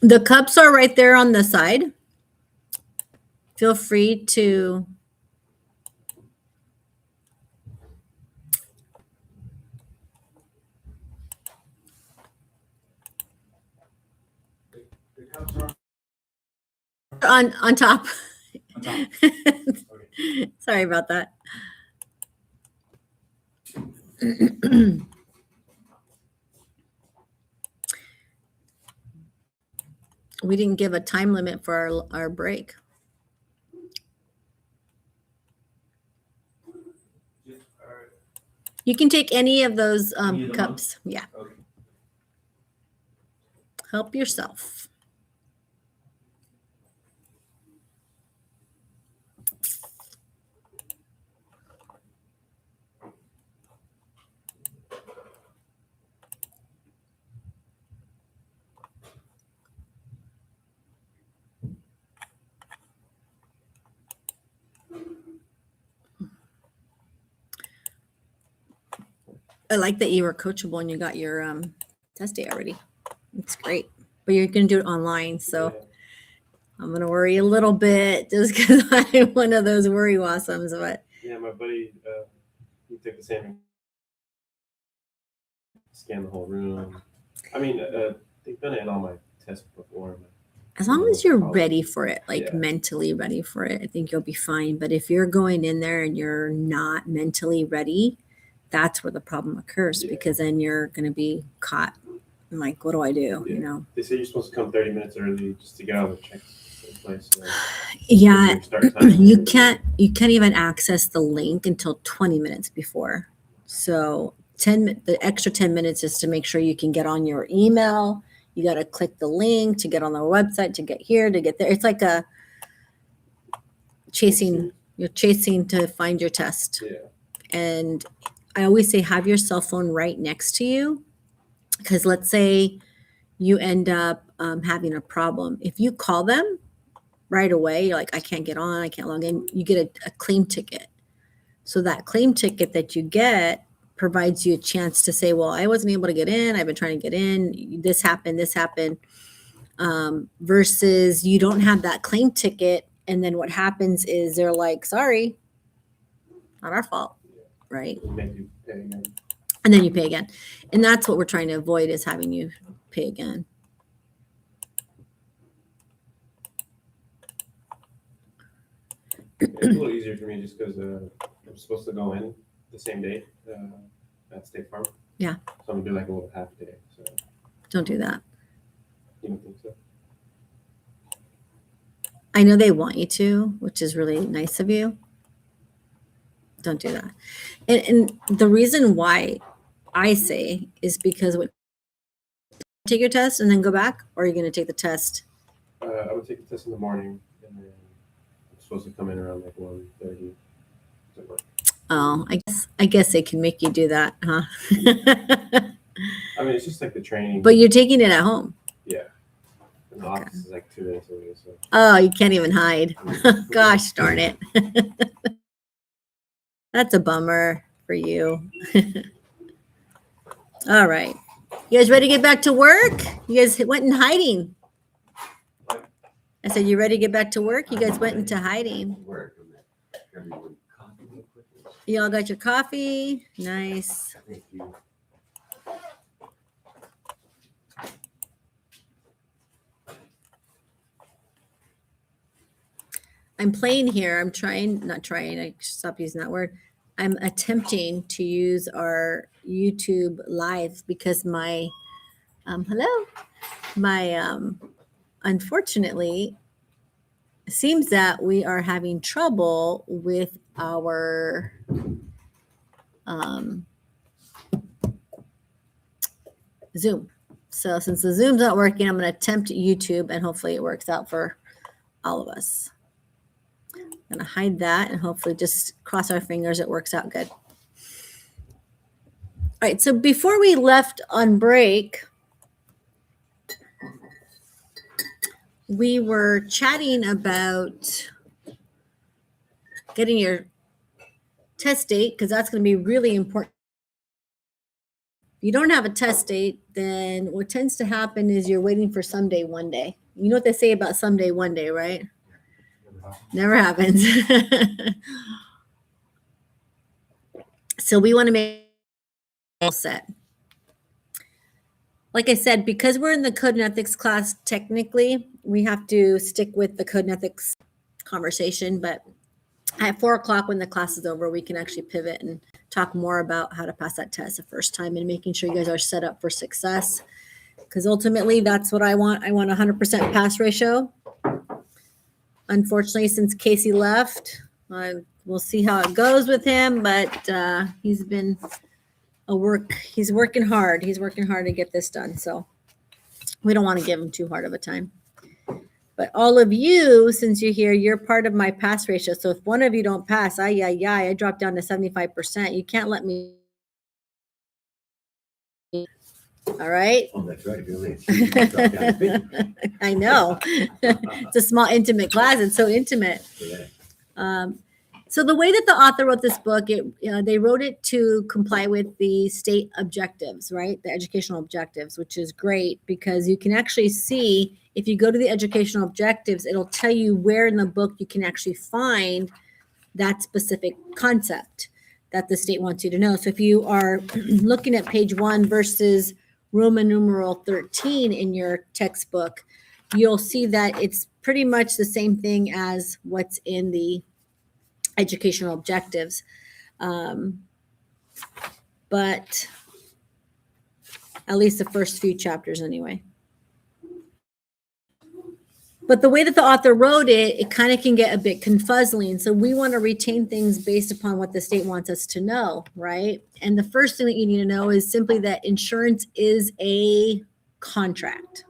The cups are right there on the side. Feel free to on top. On top. Okay. Sorry about that. We didn't give a time limit for our break. You can take any of those Any of the cups. Yeah. Okay. Help yourself. I like that you were coachable and you got your test day already. It's great. But you're going to do it online. So Yeah. I'm going to worry a little bit just because I'm one of those worry wasums. But Yeah, my buddy, he took the same. Scan the whole room. I mean, they've done it in all my tests before. as long as you're ready for it, like Yeah. mentally ready for it, I think you'll be fine. But if you're going in there and you're not mentally ready, that's where the problem occurs, Yeah. because then you're going to be caught. I'm like, what do I do? Yeah. You know? They say you're supposed to come 30 minutes early just to get all the checks in place. Yeah, your start time. you can't even access the link until 20 minutes before. So the extra 10 minutes is to make sure you can get on your email. You got to click the link to get on their website, to get here, to get there. It's like a you're chasing to find your test. Yeah. And I always say, have your cell phone right next to you. Because let's say you end up having a problem. If you call them right away, you're like, I can't get on, I can't log in, you get a claim ticket. So that claim ticket that you get provides you a chance to say, well, I wasn't able to get in, I've been trying to get in, this happened, versus you don't have that claim ticket. And then what happens is they're like, sorry, not our fault, right? It'll make you pay again. And then you pay again. And that's what we're trying to avoid, is having you pay again. It's a little easier for me just because I'm supposed to go in the same day at State Farm. Yeah. So I'm gonna do like a little half day. So Don't do that. you don't think so? I know they want you to, which is really nice of you. Don't do that. And the reason why I say is because take your test and then go back, or are you going to take the test? I would take the test in the morning, and then I'm supposed to come in around like 1:30. Does it work? Oh, I guess they can make you do that, huh? I mean, it's just like the training. But you're taking it at home. Yeah. And the office is like 2 minutes away. So. Oh, you can't even hide. Gosh darn it. That's a bummer for you. All right. You guys ready to get back to work? You guys went in hiding. I said, you ready to get back to work? You guys went into hiding. You all got your coffee? Nice. Thank you. I'm playing here. I stop using that word. I'm attempting to use our YouTube live because my, unfortunately, it seems that we are having trouble with our Zoom. So since the Zoom's not working, I'm going to attempt YouTube, and hopefully it works out for all of us. I'm going to hide that and hopefully just cross our fingers it works out good. All right, so before we left on break, we were chatting about getting your test date, because that's going to be really important. If you don't have a test date, then what tends to happen is you're waiting for someday, one day. You know what they say about someday, one day, right? Never happens. So we want to make all set. Like I said, because we're in the code and ethics class, technically, we have to stick with the code and ethics conversation. But at 4:00, when the class is over, we can actually pivot and talk more about how to pass that test the first time and making sure you guys are set up for success. Because ultimately, that's what I want. I want 100% pass ratio. Unfortunately, since Casey left, we'll see how it goes with him. But he's been he's working hard. He's working hard to get this done. So we don't want to give him too hard of a time. But all of you, since you're here, you're part of my pass ratio. So if one of you don't pass, I drop down to 75%. You can't let me. All right. Oh, that's right. Really. I know. It's a small, intimate class. It's so intimate. So the way that the author wrote this book, they wrote it to comply with the state objectives, right? The educational objectives, which is great because you can actually see if you go to the educational objectives, it'll tell you where in the book you can actually find that specific concept that the state wants you to know. So if you are looking at page 1 versus Roman numeral 13 in your textbook, you'll see that it's pretty much the same thing as what's in the educational objectives. But at least the first few chapters anyway. But the way that the author wrote it, it kind of can get a bit confuzzling. So we want to retain things based upon what the state wants us to know, right? And the first thing that you need to know is simply that insurance is a contract.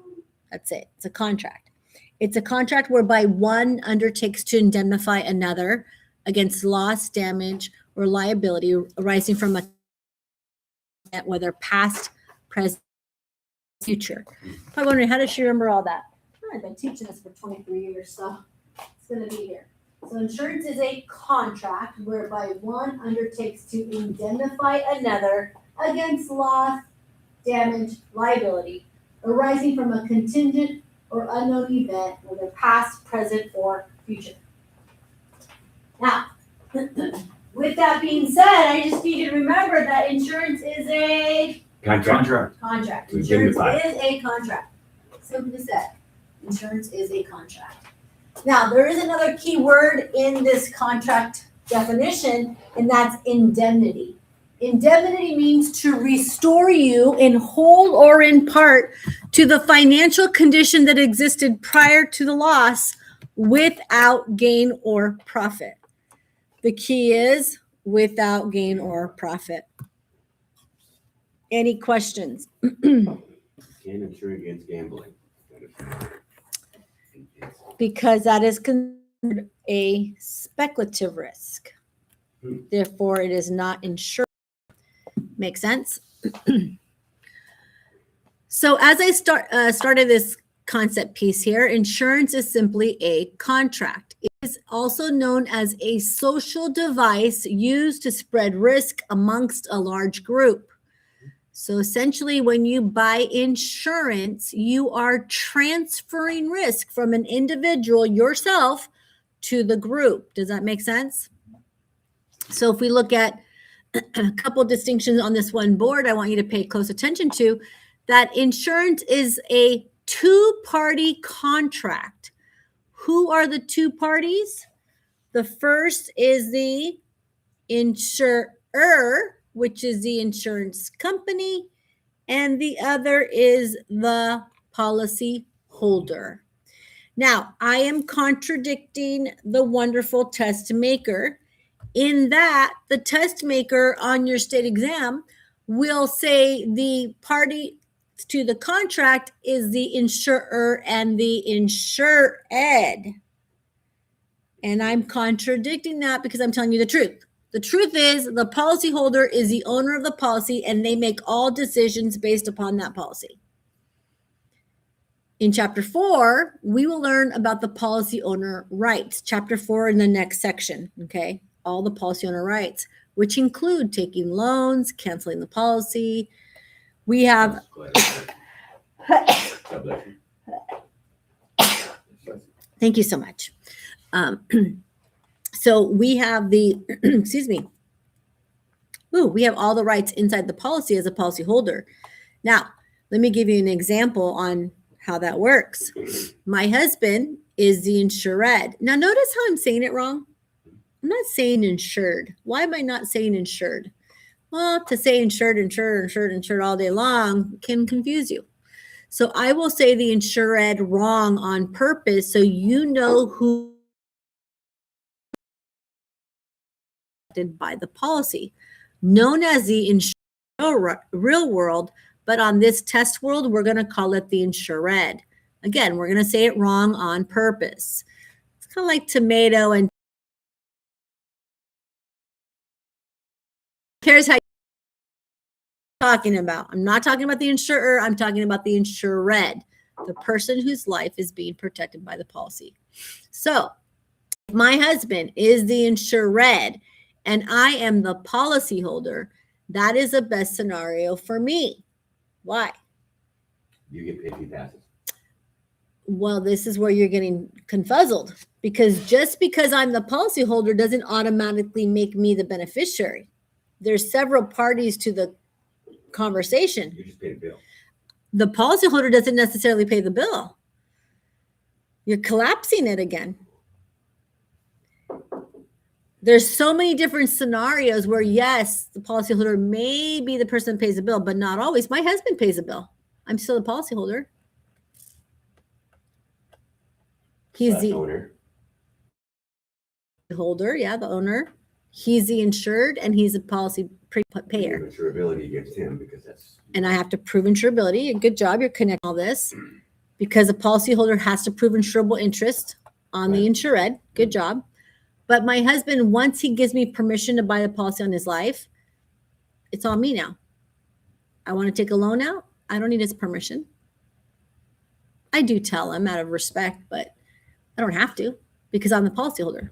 That's it. It's a contract. It's a contract whereby one undertakes to indemnify another against loss, damage, or liability arising from a whether past, present, future. I'm wondering, how does she remember all that? I've been teaching this for 23 years, so it's going to be here. So insurance is a contract whereby one undertakes to indemnify another against loss, damage, liability arising from a contingent or unknown event, whether past, present, or future. Now, with that being said, I just need you to remember that insurance is a Contract. contract. We Insurance dignify. is a contract. Simply said, insurance is a contract. Now, there is another key word in this contract definition, and that's indemnity. Indemnity means to restore you in whole or in part to the financial condition that existed prior to the loss without gain or profit. The key is without gain or profit. Any questions? Can't insure against gambling. Because that is considered a speculative risk. Therefore, it is not insured. Make sense? So as I started this concept piece here, insurance is simply a contract. It is also known as a social device used to spread risk amongst a large group. So essentially, when you buy insurance, you are transferring risk from an individual, yourself, to the group. Does that make sense? So if we look at a couple distinctions on this one board, I want you to pay close attention to that insurance is a two-party contract. Who are the two parties? The first is the insurer, which is the insurance company, and the other is the policy holder. Now, I am contradicting the wonderful test maker in that the test maker on your state exam will say the party to the contract is the insurer and the insured. And I'm contradicting that because I'm telling you the truth. The truth is the policyholder is the owner of the policy and they make all decisions based upon that policy. In chapter 4, we will learn about the policy owner rights. Chapter 4 in the next section, okay? All the policy owner rights, which include taking loans, canceling the policy, We have, Go ahead. God bless you. thank you so much. So we have the, excuse me. Ooh, we have all the rights inside the policy as a policy holder. Now, let me give you an example on how that works. My husband is the insured. Now, notice how I'm saying it wrong. I'm not saying insured. Why am I not saying insured? Well, to say insured all day long can confuse you. So I will say the insured wrong on purpose so you know who by the policy, known as the insured real world, but on this test world, we're going to call it the insured. Again, we're going to say it wrong on purpose. It's kind of like tomato and cares how you're talking about. I'm not talking about the insurer. I'm talking about the insured, the person whose life is being protected by the policy. So my husband is the insured and I am the policy holder. That is the best scenario for me. Why? You get paid if he passes. Well, this is where you're getting confuzzled because just because I'm the policy holder doesn't automatically make me the beneficiary. There's several parties to the conversation. You just paid a bill. The policyholder doesn't necessarily pay the bill. You're collapsing it again. There's so many different scenarios where, yes, the policyholder may be the person that pays the bill, but not always. My husband pays the bill. I'm still the policyholder. He's Slash the owner. holder, yeah, the owner. He's the insured, and he's a policy payer. You have insurability against him because that's. And I have to prove insurability. Good job, you're connecting all this because a policyholder has to prove insurable interest on the Right. insured. Good job. But my husband, once he gives me permission to buy the policy on his life, it's on me now. I want to take a loan out. I don't need his permission. I do tell him out of respect, but I don't have to because I'm the policyholder.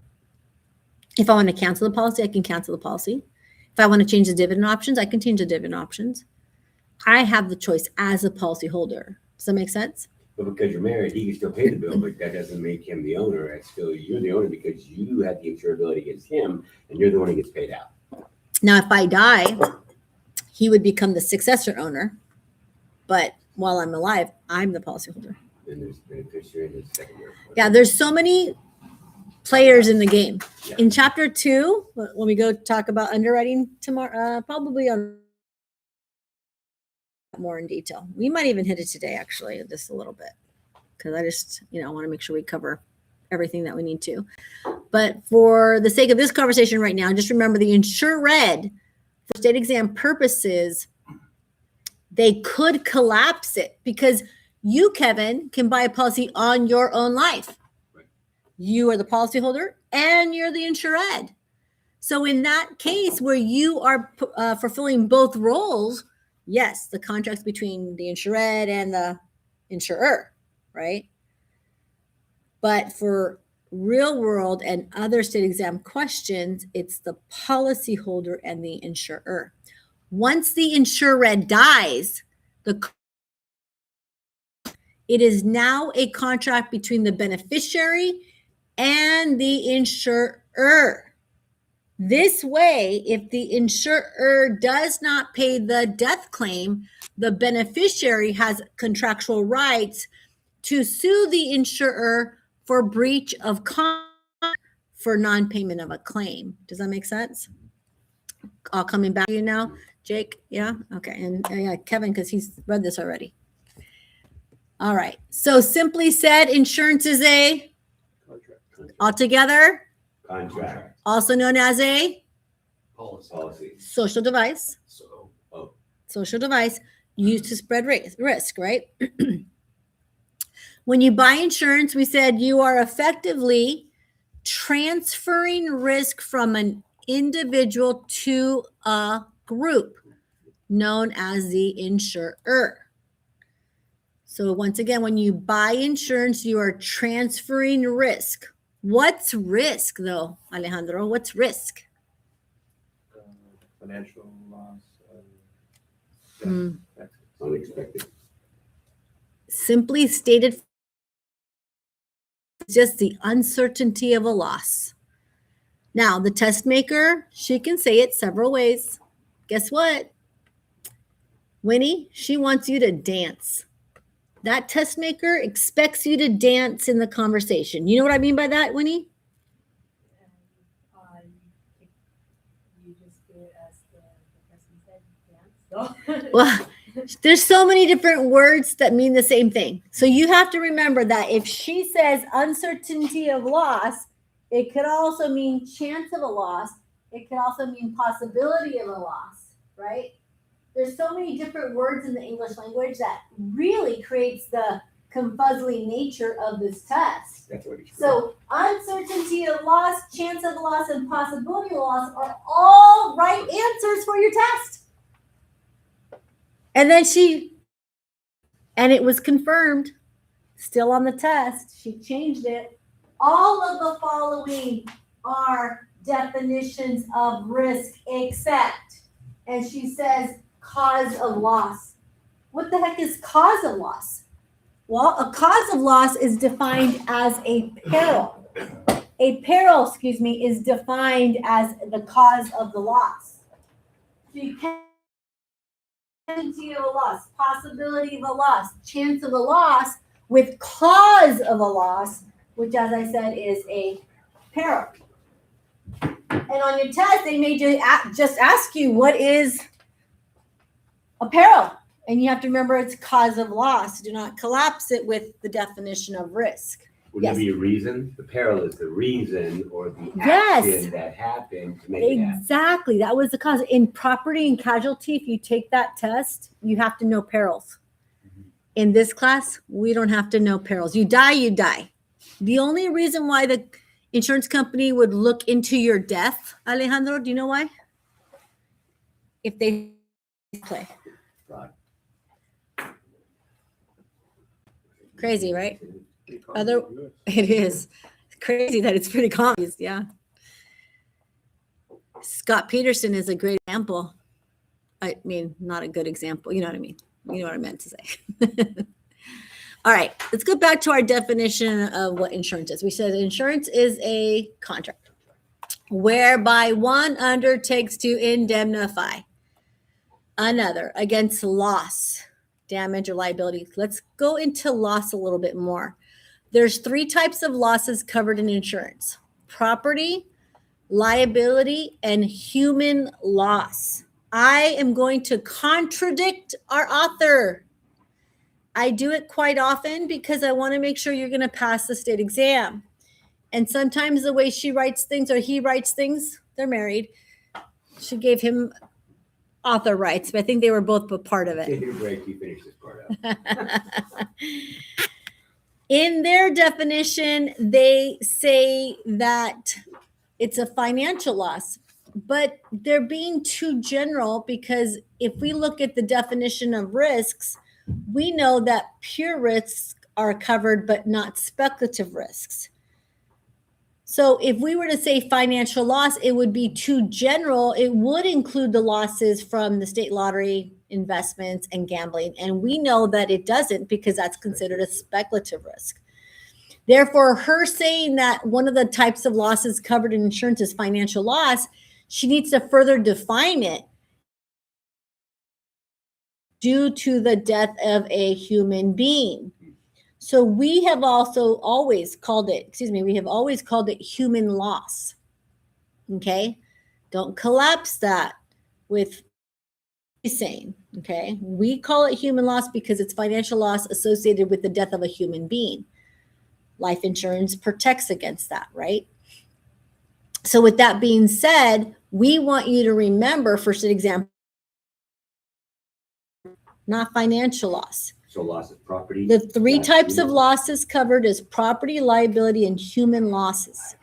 If I want to cancel the policy, I can cancel the policy. If I want to change the dividend options, I can change the dividend options. I have the choice as a policyholder. Does that make sense? But because you're married, he can still pay the bill, but that doesn't make him the owner. It's still you're the owner because you have the insurability against him, and you're the one who gets paid out. Now, if I die, he would become the successor owner. But while I'm alive, I'm the policyholder. Then there's beneficiary and there's secondary. Yeah, there's so many players in the game. Yeah. In chapter 2, when we go talk about underwriting tomorrow, probably on more in detail. We might even hit it today, actually, just a little bit, because I just, want to make sure we cover everything that we need to. But for the sake of this conversation right now, just remember the insured, for state exam purposes, they could collapse it because you, Kevin, can buy a policy on your own life. Right. You are the policyholder and you're the insured. So in that case where you are fulfilling both roles, yes, the contract's between the insured and the insurer, right? But for real world and other state exam questions, it's the policyholder and the insurer. Once the insured dies, it is now a contract between the beneficiary and the insurer. This way, if the insurer does not pay the death claim, the beneficiary has contractual rights to sue the insurer for breach of contract for non-payment of a claim. Does that make sense? All coming back to you now, Jake? Yeah? Okay. And yeah, Kevin, because he's read this already. All right. So simply said, insurance is a Contract. altogether, Contract. also known as a Policy. social device. Social device used to spread risk, right? When you buy insurance, we said you are effectively transferring risk from an individual to a group known as the insurer. So once again, when you buy insurance, you are transferring risk. What's risk though, Alejandro? What's risk? Financial loss. Mm. Taxes. Unexpected. Simply stated, it's just the uncertainty of a loss. Now, the test maker, she can say it several ways. Guess what? Winnie, she wants you to dance. That test maker expects you to dance in the conversation. You know what I mean by that, Winnie? You just do it as the person said, dance. Well, there's so many different words that mean the same thing. So you have to remember that if she says uncertainty of loss, it could also mean chance of a loss. It could also mean possibility of a loss, right? There's so many different words in the English language that really creates the confuzzling nature of this test. That's what it's So uncertainty of loss, chance of loss, and possibility of loss are all right answers for your test. And then it was confirmed, still on the test, she changed it. All of the following are definitions of risk except, and she says cause of loss. What the heck is cause of loss? Well, a cause of loss is defined as a peril. A peril, is defined as the cause of the loss. So you can certainty of a loss, possibility of a loss, chance of a loss, with cause of a loss, which, as I said, is a peril. And on your test, they may just ask you, what is a peril? And you have to remember it's cause of loss. Do not collapse it with the definition of risk. Would there be a reason? The peril is the reason or the Yes. action that happened to make it happen. Exactly. That was the cause. In property and casualty, if you take that test, you have to know perils. In this class, we don't have to know perils. You die, you die. The only reason why the insurance company would look into your death, Alejandro, do you know why? If they play. Fraud. Crazy, right? Pretty Other- common in the US. It is. It's crazy that it's pretty common. Yeah. Scott Peterson is a great example. I mean, not a good example. You know what I mean? You know what I meant to say. All right, let's go back to our definition of what insurance is. We said insurance is a contract whereby one undertakes to indemnify another against loss, damage, or liability. Let's go into loss a little bit more. There's 3 types of losses covered in insurance: property, liability, and human loss. I am going to contradict our author. I do it quite often because I want to make sure you're going to pass the state exam. And sometimes the way she writes things or he writes things, they're married. She gave him author rights, but I think they were both a part of it. Take a break, you finish this part up. In their definition, they say that it's a financial loss, but they're being too general because if we look at the definition of risks, we know that pure risks are covered, but not speculative risks. So if we were to say financial loss, it would be too general. It would include the losses from the state lottery, investments, and gambling. And we know that it doesn't because that's considered a speculative risk. Therefore, her saying that one of the types of losses covered in insurance is financial loss, she needs to further define it due to the death of a human being. So we have always called it human loss. Okay? Don't collapse that with saying, okay? We call it human loss because it's financial loss associated with the death of a human being. Life insurance protects against that, right? So with that being said, we want you to remember, for example, not financial loss. So loss of property. The 3 loss types of human. losses covered is property, liability, and human losses.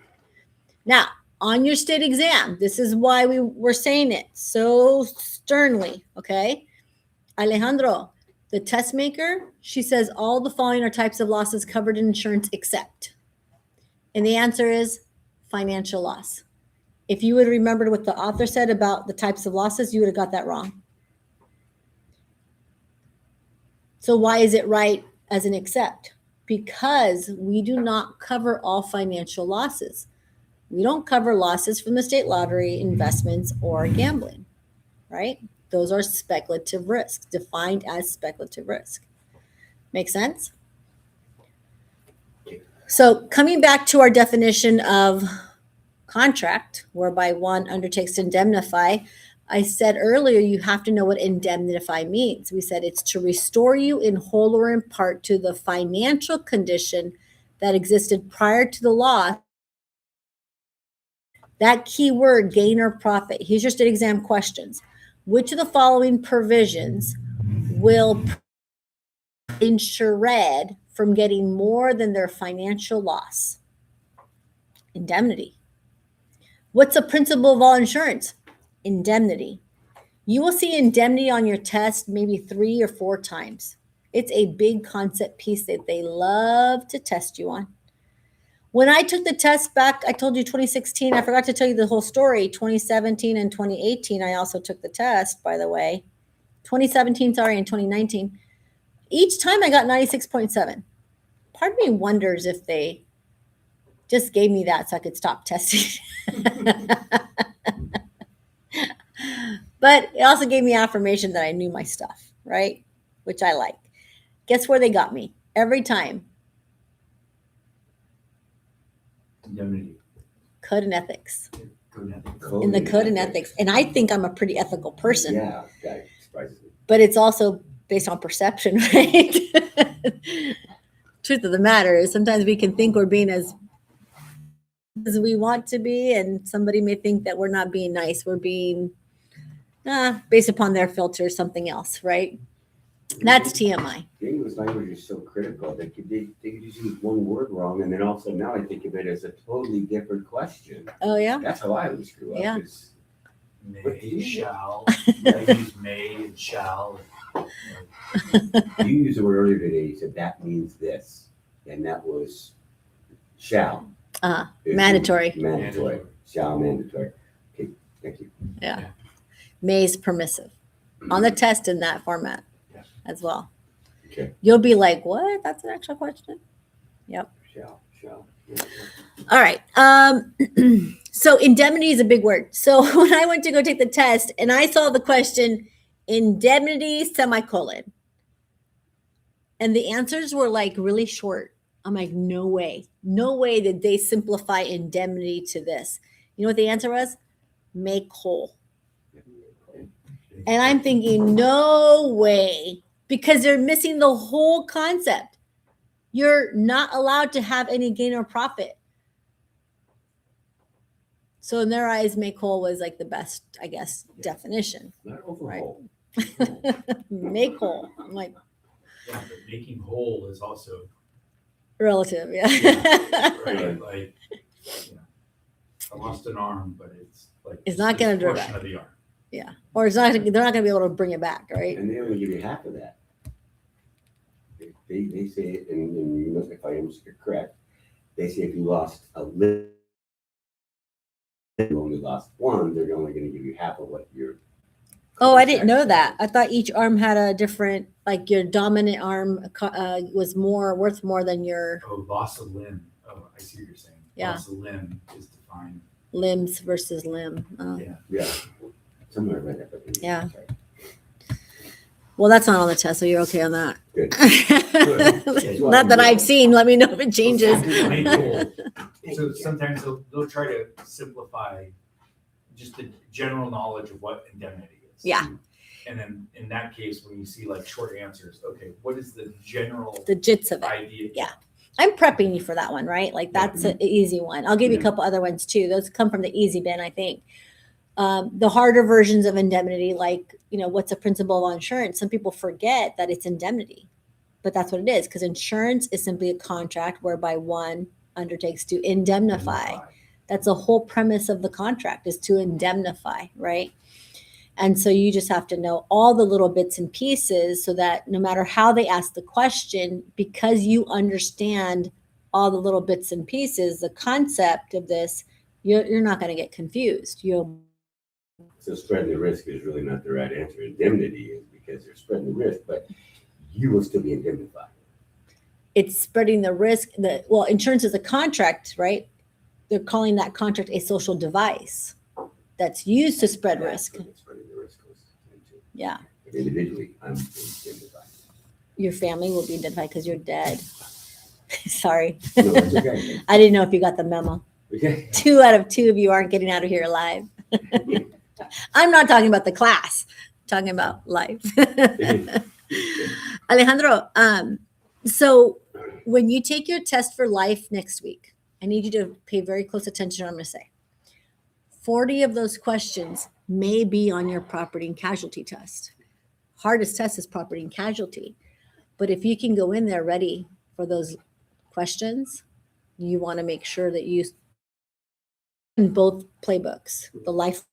Now, on your state exam, this is why we were saying it so sternly, okay? Alejandro, the test maker, she says all the following are types of losses covered in insurance except. And the answer is financial loss. If you would have remembered what the author said about the types of losses, you would have got that wrong. So why is it right as an accept? Because we do not cover all financial losses. We don't cover losses from the state lottery, investments, or gambling, right? Those are speculative risks, defined as speculative risk. Make sense? So coming back to our definition of contract, whereby one undertakes to indemnify, I said earlier, you have to know what indemnify means. We said it's to restore you in whole or in part to the financial condition that existed prior to the loss. That key word, gain or profit. Here's your state exam questions. Which of the following provisions will insured from getting more than their financial loss? Indemnity. What's the principle of all insurance? Indemnity. You will see indemnity on your test maybe 3 or 4 times. It's a big concept piece that they love to test you on. When I took the test back, I told you 2016, I forgot to tell you the whole story. 2017 and 2018, I also took the test, by the way. 2017, sorry, and 2019. Each time I got 96.7. Part of me wonders if they just gave me that so I could stop testing. But it also gave me affirmation that I knew my stuff, right? Which I like. Guess where they got me? Every time. Indemnity. Code and ethics. Code and ethics. In the code and ethics. And I think I'm a pretty ethical person. Yeah, that surprises me. But it's also based on perception, right? Truth of the matter is sometimes we can think we're being as we want to be, and somebody may think that we're not being nice. We're being based upon their filter, something else, right? That's TMI. The English language is so critical. They could just use one word wrong, and then all of a sudden now I think of it as a totally different question. Oh yeah. That's how I would screw up. Yeah. is- May, shall. I use may and shall. You used the word earlier today. You said that means this, and that was shall. Is Mandatory. Mandatory. Shall mandatory. Okay, thank you. Yeah. May's permissive on the test in that format as well. Okay. You'll be like, what? That's an actual question? Yep. Shall. All right. So indemnity is a big word. So when I went to go take the test and I saw the question, indemnity semicolon, and the answers were like really short. I'm like, no way did they simplify indemnity to this. You know what the answer was? Make whole. And I'm thinking, no way, because they're missing the whole concept. You're not allowed to have any gain or profit. So in their eyes, make whole was like the best, I guess, definition. Not overhaul. Make whole. I'm like, Yeah, but making whole is also relative, yeah. right. Like, I lost an arm, but it's like It's not gonna do portion that. of the arm. Yeah. Or it's not, they're not gonna be able to bring it back, right? And they only give you half of that. They say, it, and you know, if I am correct, they say if you lost a limb, you only lost one, they're only going to give you half of what you're. Oh, I didn't know that. I thought each arm had a different, like your dominant arm was worth more than your Oh, loss of limb. Oh, I see what you're saying. Yeah. Loss of limb is defined. limbs versus limb. Yeah. Yeah, somewhere right there. But Yeah. sorry. Well, that's not on the test, so you're okay on that. Good. Not that I've seen. Let me know if it changes. Make whole. So sometimes they'll try to simplify just the general knowledge of what indemnity is. Yeah. And then in that case, when you see like short answers, okay, what is the general The gist of it. idea? Yeah. I'm prepping you for that one, right? Like that's an easy one. I'll give you a couple other ones too. Those come from the easy bin, I think. The harder versions of indemnity, like, what's a principle of insurance? Some people forget that it's indemnity, but that's what it is, because insurance is simply a contract whereby one undertakes to indemnify. That's the whole premise of the contract, is to indemnify, right? And so you just have to know all the little bits and pieces so that no matter how they ask the question, because you understand all the little bits and pieces, the concept of this, you're not going to get confused. So spreading the risk is really not the right answer. Indemnity is because they're spreading the risk, but you will still be indemnified. It's spreading the risk. Well, insurance is a contract, right? They're calling that contract a social device that's used to spread risk. That's what spreading the risk goes into. Yeah. But individually, I'm indemnified. Your family will be identified because you're dead. Sorry. No, it's okay. I didn't know if you got the memo. Okay. 2 out of 2 of you aren't getting out of here alive. I'm not talking about the class, I'm talking about life. Alejandro, so when you take your test for life next week, I need you to pay very close attention to what I'm going to say. 40 of those questions may be on your property and casualty test. Hardest test is property and casualty. But if you can go in there ready for those questions, you want to make sure that you in both playbooks, the life.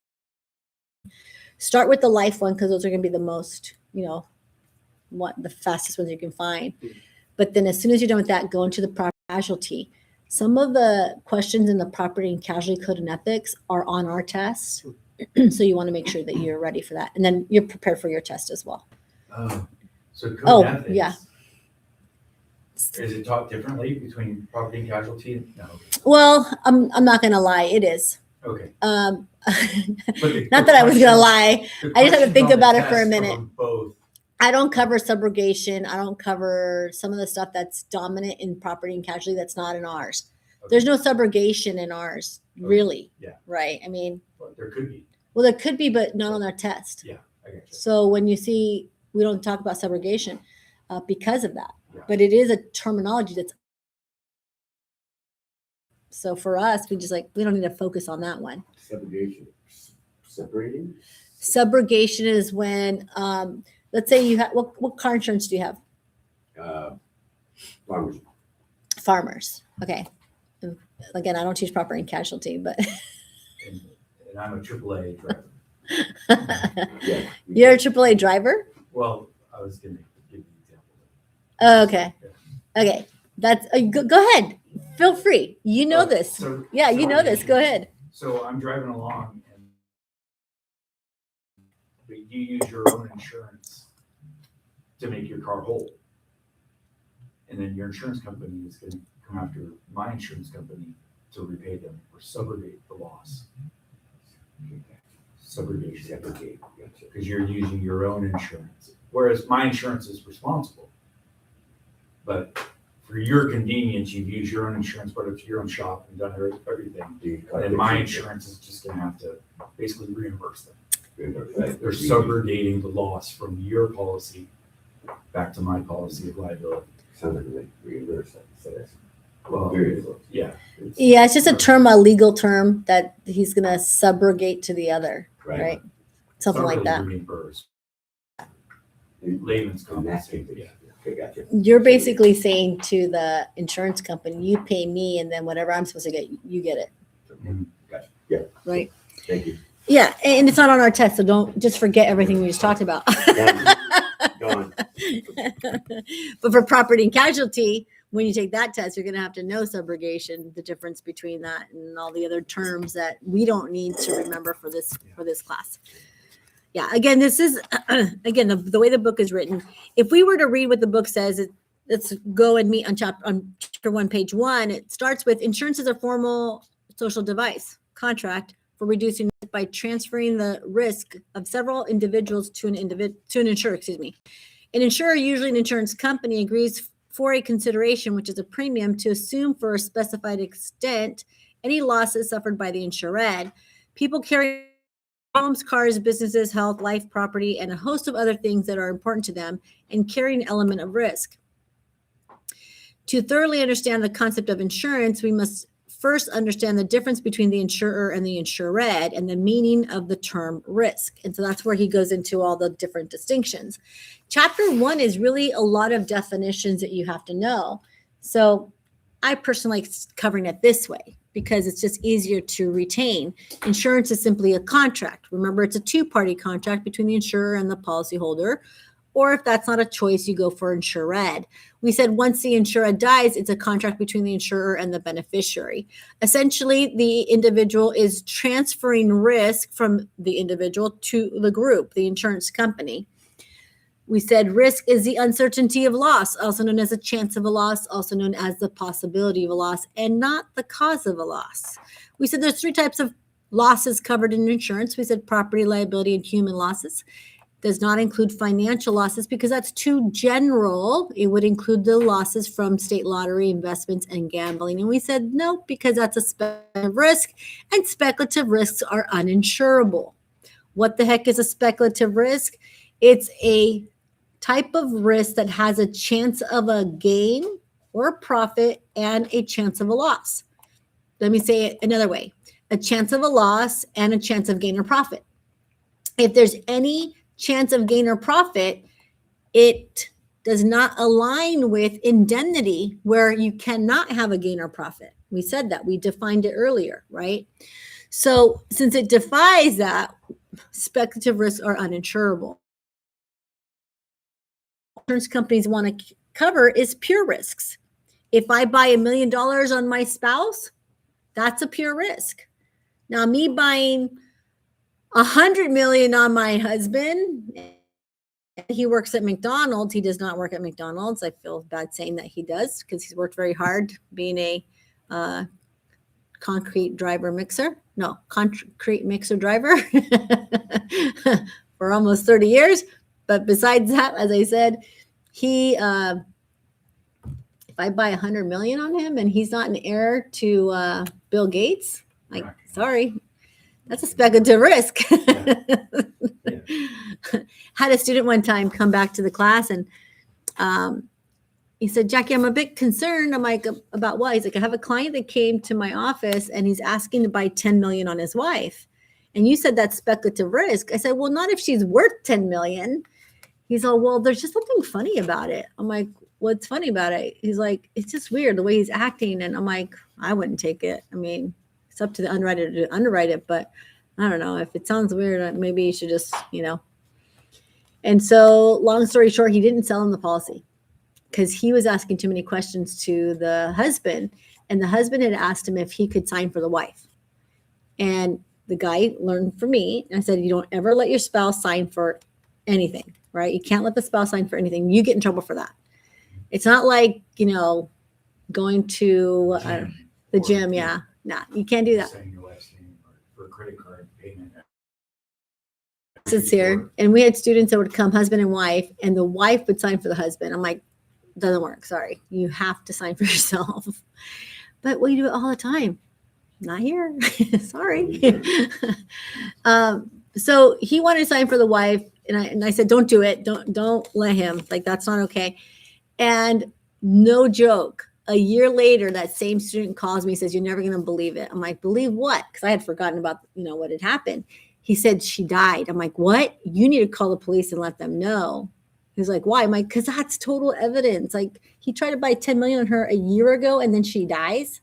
Start with the life one because those are going to be the most, the fastest ones you can find. But then as soon as you're done with that, go into the property casualty. Some of the questions in the property and casualty code and ethics are on our test. So you want to make sure that you're ready for that. And then you're prepared for your test as well. So code Oh, ethics. yeah. Is it taught differently between property and casualty? No. Well, I'm not going to lie. It is. Okay. Not The that I was going to lie. the I just had to questions think on the about it for a test minute. are Both. I don't cover subrogation. I don't cover some of the stuff that's dominant in property and casualty that's not in ours. There's no subrogation in ours, really. Yeah. Right. I mean, But there could be. well, there could be, but not on our test. I got you. So when you see, we don't talk about subrogation because of that. Yeah. But it is a terminology that's. So for us, we don't need to focus on that one. Separation. Separating? Subrogation is when, let's say you have, what car insurance do you have? Farmers. Farmers. Okay. Again, I don't teach property and casualty, but And I'm a AAA driver. Yeah. you're a AAA driver? Well, I was going to give you an example. Oh, okay. Okay. That's go ahead. Feel free. You know Oh, this. so- Yeah, you know this. Go ahead. So I'm driving along but you use your own insurance to make your car whole. And then your insurance company is going to come after my insurance company to repay them or subrogate the loss. Subrogation. Separate. Gotcha. Because you're using your own insurance, whereas my insurance is responsible. But for your convenience, you've used your own insurance, but it's your own shop and done everything. And my insurance is just gonna have to basically reimburse them. They're subrogating the loss from your policy back to my policy of liability. Sounds like they reimburse that. So that's Well, very close. yeah, Yeah, it's just a legal term that he's going to subrogate to the other, right? Something like that. Reimburse. And Layman's and that's compensation, yeah. Okay, gotcha. You're basically saying to the insurance company, you pay me, and then whatever I'm supposed to get, you get it, Gotcha. Yeah. right? Thank you. Yeah, and it's not on our test, so don't just forget everything we just talked about. Gone. But for property and casualty, when you take that test, you're going to have to know subrogation, the difference between that and all the other terms that we don't need to remember for this class. Yeah, again, this is again the way the book is written. If we were to read what the book says, let's go and meet on chapter 1, page 1. It starts with insurance is a formal social device contract for reducing risk by transferring the risk of several individuals to an insurer. An insurer, usually an insurance company, agrees for a consideration, which is a premium, to assume for a specified extent any losses suffered by the insured. People carry homes, cars, businesses, health, life, property, and a host of other things that are important to them and carry an element of risk. To thoroughly understand the concept of insurance, we must first understand the difference between the insurer and the insured and the meaning of the term risk. And so that's where he goes into all the different distinctions. Chapter 1 is really a lot of definitions that you have to know. So I personally like covering it this way because it's just easier to retain. Insurance is simply a contract. Remember, it's a two-party contract between the insurer and the policyholder. Or if that's not a choice, you go for insured. We said once the insured dies, it's a contract between the insurer and the beneficiary. Essentially, the individual is transferring risk from the individual to the group, the insurance company. We said risk is the uncertainty of loss, also known as a chance of a loss, also known as the possibility of a loss, and not the cause of a loss. We said there's 3 types of losses covered in insurance. We said property, liability, and human losses. Does not include financial losses because that's too general. It would include the losses from state lottery, investments, and gambling. And we said no, because that's a speculative risk, and speculative risks are uninsurable. What the heck is a speculative risk? It's a type of risk that has a chance of a gain or a profit and a chance of a loss. Let me say it another way. A chance of a loss and a chance of gain or profit. If there's any chance of gain or profit, it does not align with indemnity where you cannot have a gain or profit. We said that. We defined it earlier, right? So since it defies that, speculative risks are uninsurable. Insurance companies want to cover is pure risks. If I buy $1 million on my spouse, that's a pure risk. Now, me buying 100 million on my husband, he works at McDonald's. He does not work at McDonald's. I feel bad saying that he does because he's worked very hard being a concrete mixer driver for almost 30 years. But besides that, as I said, he, if I buy 100 million on him and he's not an heir to Bill Gates, like, sorry, that's a speculative risk. Had a student one time come back to the class and he said, Jackie, I'm a bit concerned. I'm like, about what? He's like, I have a client that came to my office and he's asking to buy 10 million on his wife. And you said that's speculative risk. I said, well, not if she's worth 10 million. He's all, well, there's just something funny about it. I'm like, what's funny about it? He's like, it's just weird the way he's acting. And I'm like, I wouldn't take it. I mean, it's up to the underwriter to underwrite it, but I don't know. If it sounds weird, maybe you should just, And so long story short, he didn't sell him the policy because he was asking too many questions to the husband. And the husband had asked him if he could sign for the wife. And the guy learned from me. And I said, you don't ever let your spouse sign for anything, right? You can't let the spouse sign for anything. You get in trouble for that. It's not like, going to the gym. Yeah. Nah, you can't do that. Saying your last name for a credit card payment. Sits here, and we had students that would come husband and wife, and the wife would sign for the husband. I'm like, doesn't work. Sorry, you have to sign for yourself. But we do it all the time. Not here. Sorry. So he wanted to sign for the wife, and I said, don't do it. Don't let him. Like, that's not okay. And no joke, a year later, that same student calls me and says, you're never going to believe it. I'm like, believe what? Because I had forgotten about, what had happened. He said she died. I'm like, what? You need to call the police and let them know. He's like, why? I'm like, because that's total evidence. Like, he tried to buy 10 million on her a year ago and then she dies.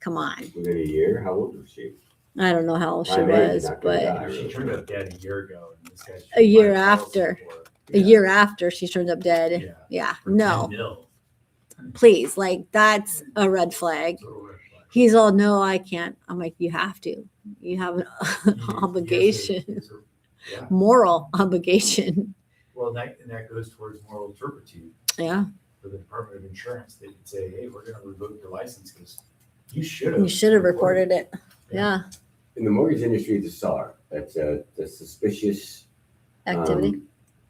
Come on. Within a year? How old was she? I don't know how old she My man was, is not gonna but die. She turned up dead a year ago. And this guy's A year buying policy after. for her. a year after she turned up dead. Yeah. Yeah. For No, 10 mil. please. Like, that's a red flag. Total red flag. He's all, no, I can't. I'm like, you have to. You have an obligation, Yeah. moral obligation. Well, and that goes towards moral turpitude Yeah. for the Department of Insurance. They could say, hey, we're going to revoke your license because you You should have reported it. Yeah. In the mortgage industry, it's a SAR. That's the suspicious Activity.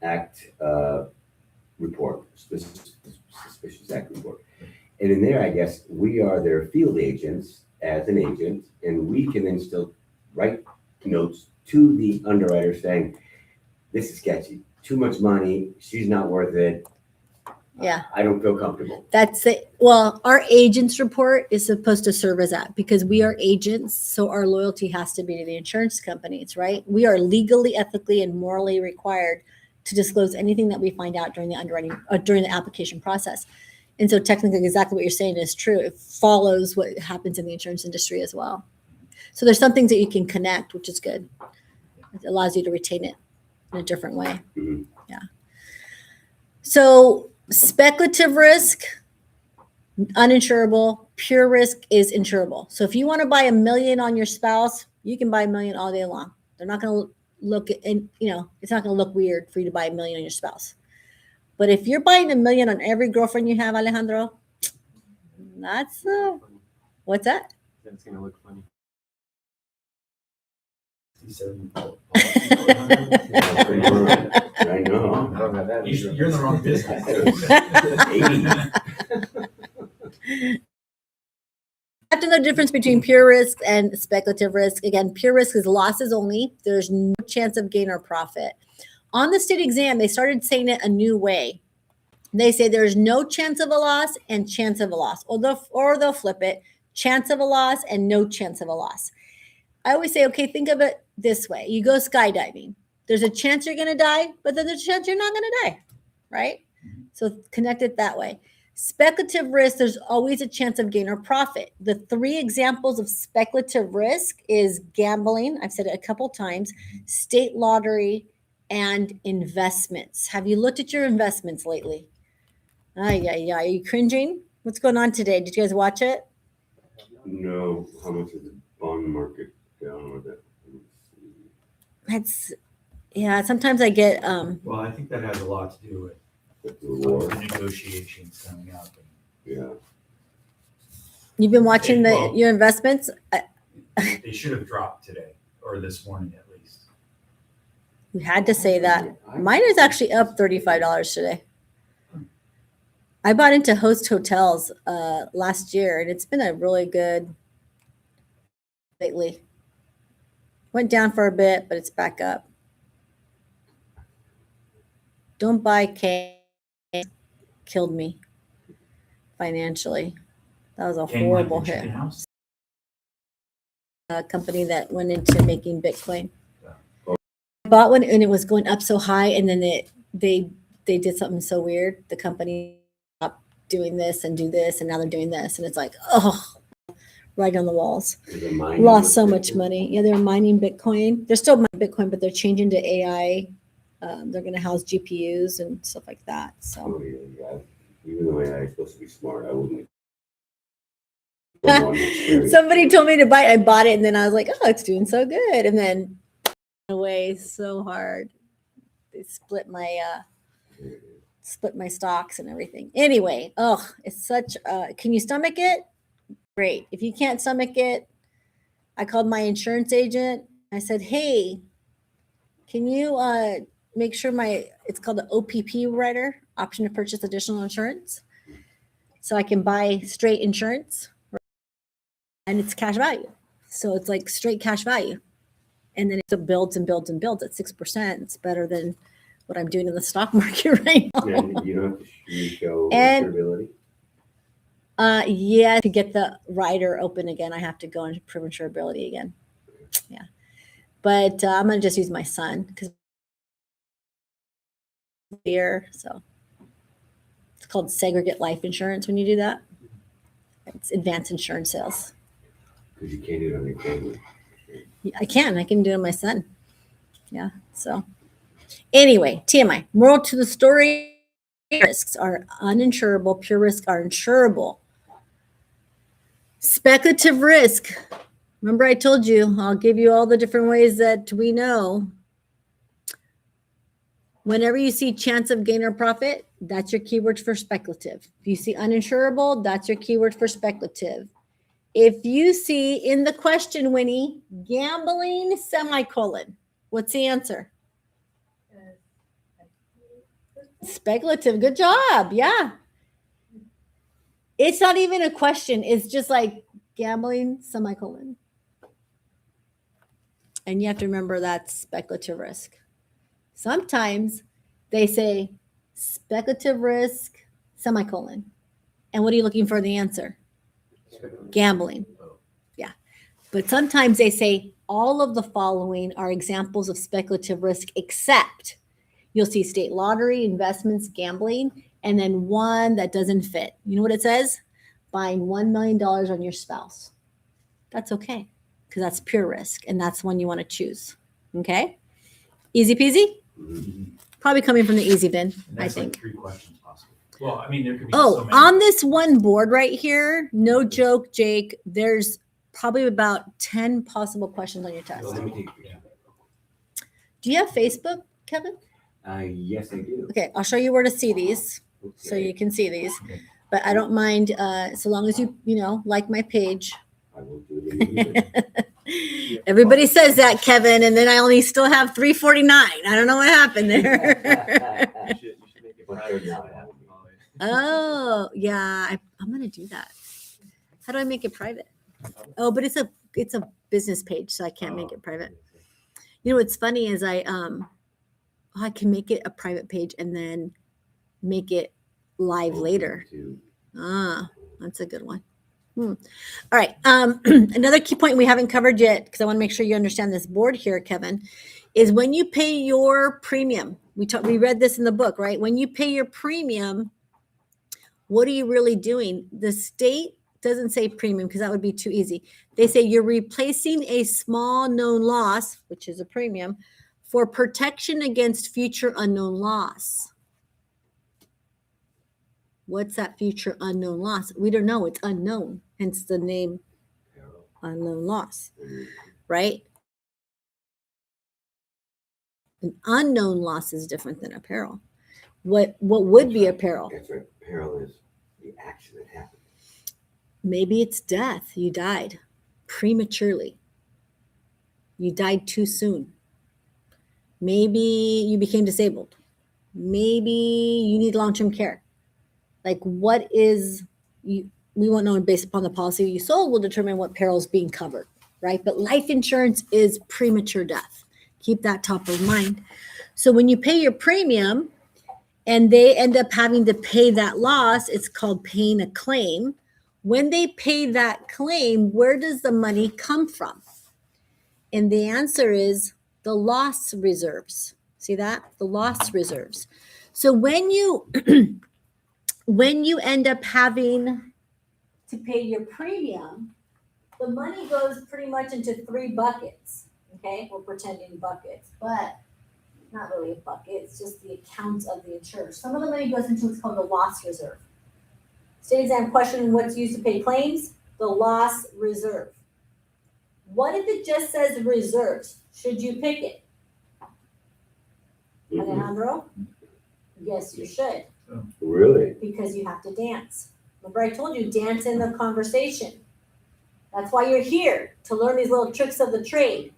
act report, suspicious act report. And in there, I guess, we are their field agents as an agent, and we can then still write notes to the underwriter saying, this is sketchy, too much money, she's not worth it. Yeah. I don't feel comfortable. That's it. Well, our agents report is supposed to serve as that because we are agents. So our loyalty has to be to the insurance companies, right? We are legally, ethically, and morally required to disclose anything that we find out during the underwriting or during the application process. And so technically exactly what you're saying is true. It follows what happens in the insurance industry as well. So there's some things that you can connect, which is good. It allows you to retain it in a different way. Mhm. Yeah. So speculative risk, uninsurable. Pure risk is insurable. So if you want to buy $1 million on your spouse, you can buy $1 million all day long. They're not going to look at, and it's not going to look weird for you to buy $1 million on your spouse. But if you're buying $1 million on every girlfriend you have, Alejandro, that's what's that? It's gonna look funny. 57. I know. I don't have that. You're in the wrong business. 80. Have to know the difference between pure risk and speculative risk. Again, pure risk is losses only. There's no chance of gain or profit. On the state exam, they started saying it a new way. They say there's no chance of a loss and chance of a loss, or they'll flip it, chance of a loss and no chance of a loss. I always say, okay, think of it this way. You go skydiving. There's a chance you're going to die, but then there's a chance you're not going to die, right? So connect it that way. Speculative risk, there's always a chance of gain or profit. The 3 examples of speculative risk is gambling, I've said it a couple times, state lottery, and investments. Have you looked at your investments lately? Are you cringing? What's going on today? Did you guys watch it? No, how much is the bond market down with it? Sometimes I get Well, I think that has a lot to do with The war, the negotiations coming up. yeah. you've been watching Well- your investments. They should have dropped today or this morning at least. You had to say that. Mine is actually up $35 today. I bought into Host Hotels last year, and it's been a really good lately. Went down for a bit, but it's back up. Don't buy K. Killed me financially. That was a King horrible Lincoln hit. Chicken House. A company that went into making Bitcoin. Yeah. I bought one and it was going up so high, and then they did something so weird. The company stopped doing this and do this, and now they're doing this, and it's like, oh, right on the walls. Lost so much money. Yeah, they were mining Bitcoin. They're still mining Bitcoin, but they're changing to AI. They're going to house GPUs and stuff like that. So Oh, yeah. Even though AI is supposed to be smart, I wouldn't. somebody told me to buy it. I bought it, and then I was like, oh, it's doing so good. And then away so hard. They split my stocks and everything. Anyway, it's such can you stomach it? Great. If you can't stomach it, I called my insurance agent. I said, hey, can you make sure it's called the OPP rider, option to purchase additional insurance, so I can buy straight insurance, and it's cash value. So it's like straight cash value. And then it builds and builds and builds at 6%. It's better than what I'm doing in the stock market right now. And you don't have to show And- insurability? Yeah, to get the rider open again, I have to go and prove insurability again. Yeah. But I'm going to just use my son because here. So it's called segregate life insurance when you do that. It's advanced insurance sales. Because you can't do it on your family. I can do it on my son. Yeah. So anyway, TMI, moral to the story, risks are uninsurable, pure risks are insurable. Speculative risk. Remember I told you, I'll give you all the different ways that we know. Whenever you see chance of gain or profit, that's your keyword for speculative. If you see uninsurable, that's your keyword for speculative. If you see in the question, Winnie, gambling, semicolon, what's the answer? Speculative. Good job. Yeah. It's not even a question. It's just like gambling, semicolon. And you have to remember that's speculative risk. Sometimes they say speculative risk, semicolon. And what are you looking for in the answer? Gambling. Yeah. But sometimes they say all of the following are examples of speculative risk, except you'll see state lottery, investments, gambling, and then one that doesn't fit. You know what it says? Buying $1 million on your spouse. That's okay, because that's pure risk, and that's one you want to choose. Okay? Easy peasy? Probably coming from the easy bin, And I that's think. like 3 questions possible. Well, I mean, there could be Oh, so many. on this one board right here, no joke, Jake, there's probably about 10 possible questions on your test. Let me take a Yeah. Do you have Facebook, Kevin? Yes, I do. Okay, I'll show you where to see these so Okay, you can see these. But I don't mind, so long as you like my page. I will do it immediately. Everybody says that, Kevin, and then I only still have 349. I don't know what happened there. You should make it But private. they're not. Oh, yeah, I'm gonna do that. How do I make it private? Oh, but it's a business page, so I can't make it private. You know what's funny is I can make it a private page and then make it live later. Ah, that's a good one. All right. Another key point we haven't covered yet, because I want to make sure you understand this board here, Kevin, is when you pay your premium. We read this in the book, right? When you pay your premium, what are you really doing? The state doesn't say premium because that would be too easy. They say you're replacing a small known loss, which is a premium, for protection against future unknown loss. What's that future unknown loss? We don't know. It's unknown, hence the name unknown loss, right? An unknown loss is different than a peril. What would be a peril? That's right. Peril is the action that happened. Maybe it's death. You died prematurely. You died too soon. Maybe you became disabled. Maybe you need long-term care. Like what is we won't know based upon the policy you sold will determine what peril is being covered, right? But life insurance is premature death. Keep that top of mind. So when you pay your premium and they end up having to pay that loss, it's called paying a claim. When they pay that claim, where does the money come from? And the answer is the loss reserves. See that? The loss reserves. So when you when you end up having to pay your premium, the money goes pretty much into 3 buckets. Okay, we're pretending buckets, but not really a bucket. It's just the accounts of the insurer. Some of the money goes into what's called the loss reserve. State exam question: what's used to pay claims? The loss reserve. What if it just says reserves? Should you pick it? Alejandro? Yes, you should. Really? Because you have to dance. Remember I told you, dance in the conversation. That's why you're here, to learn these little tricks of the trade.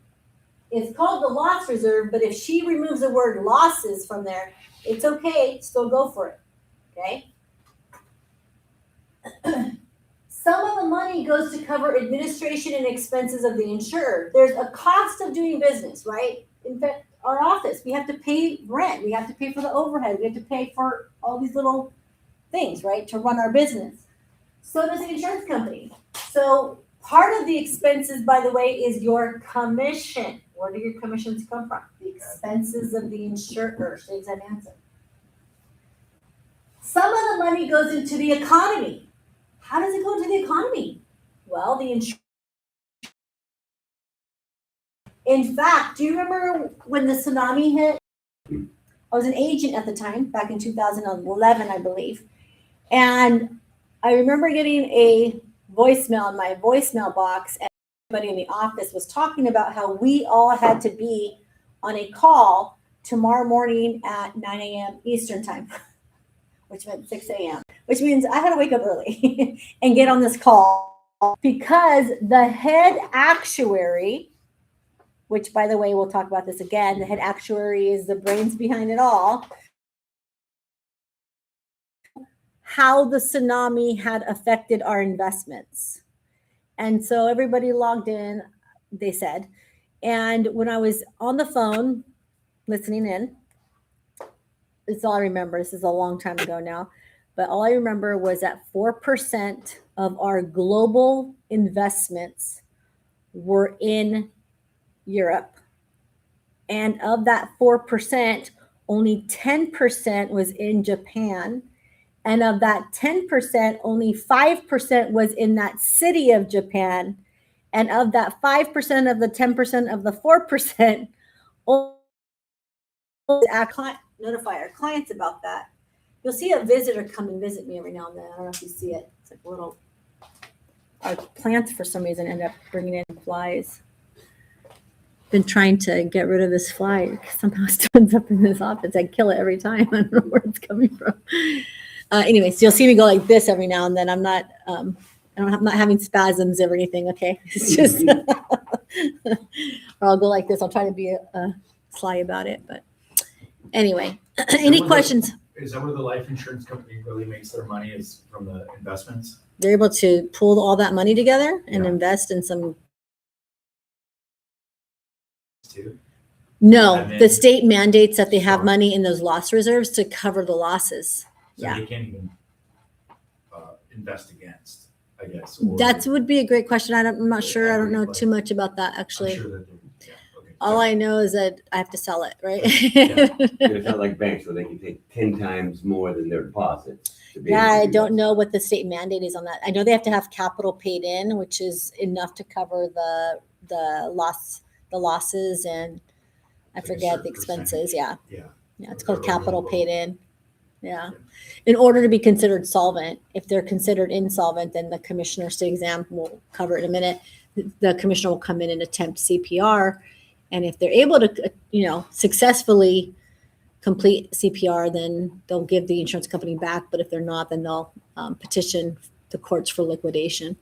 It's called the loss reserve, but if she removes the word losses from there, it's okay, still go for it, okay? Some of the money goes to cover administration and expenses of the insurer. There's a cost of doing business, right? In fact, our office, we have to pay rent, we have to pay for the overhead, we have to pay for all these little things, right, to run our business. So does the insurance company. So part of the expenses, by the way, is your commission. Where do your commissions come from? The expenses of the insurer. Shades that answer. Some of the money goes into the economy. How does it go into the economy? Well, the insurance. In fact, do you remember when the tsunami hit? I was an agent at the time, back in 2011, I believe. And I remember getting a voicemail in my voicemail box, and everybody in the office was talking about how we all had to be on a call tomorrow morning at 9 a.m. Eastern time, which meant 6 a.m., which means I had to wake up early and get on this call because the head actuary, which, by the way, we'll talk about this again, the head actuary is the brains behind it all, how the tsunami had affected our investments. And so everybody logged in, they said. And when I was on the phone listening in, it's all I remember. This is a long time ago now. But all I remember was that 4% of our global investments were in Europe. And of that 4%, only 10% was in Japan. And of that 10%, only 5% was in that city of Japan. And of that 5% of the 10% of the 4%, notify our clients about that. You'll see a visitor come and visit me every now and then. I don't know if you see it. It's like a little, our plants for some reason end up bringing in flies. been trying to get rid of this fly. Somehow it turns up in this office. I kill it every time. I don't know where it's coming from. Anyway, so you'll see me go like this every now and then. I'm not, I'm not having spasms or anything. Okay. It's just, or I'll go like this. I'll try to be sly about it. But anyway, any questions? Is that where the life insurance company really makes their money, is from the investments? They're able to pull all that money together and Yeah. invest in some. Too? No, And then- the state mandates that they have Sure. money in those loss reserves to cover the losses. So Yeah. they can't even invest against, I guess. or- That would be a great question. I'm not sure. I don't know Equity too much about that I'm actually. sure that they, yeah, okay. All I know is that I have to sell it, right? It's not like banks where they can take 10 times more than their deposits. to be able Yeah, to I do don't that. know what the state mandate is on that. I know they have to have capital paid in, which is enough to cover the losses and I Like a forget the certain expenses. percentage. Yeah. Yeah. Yeah, it's Or called they're really capital low. paid in. Yeah. In order to be considered solvent, if they're considered insolvent, then the commissioner state exam will cover it in a minute. The commissioner will come in and attempt CPR. And if they're able to, successfully complete CPR, then they'll give the insurance company back. But if they're not, then they'll petition the courts for liquidation.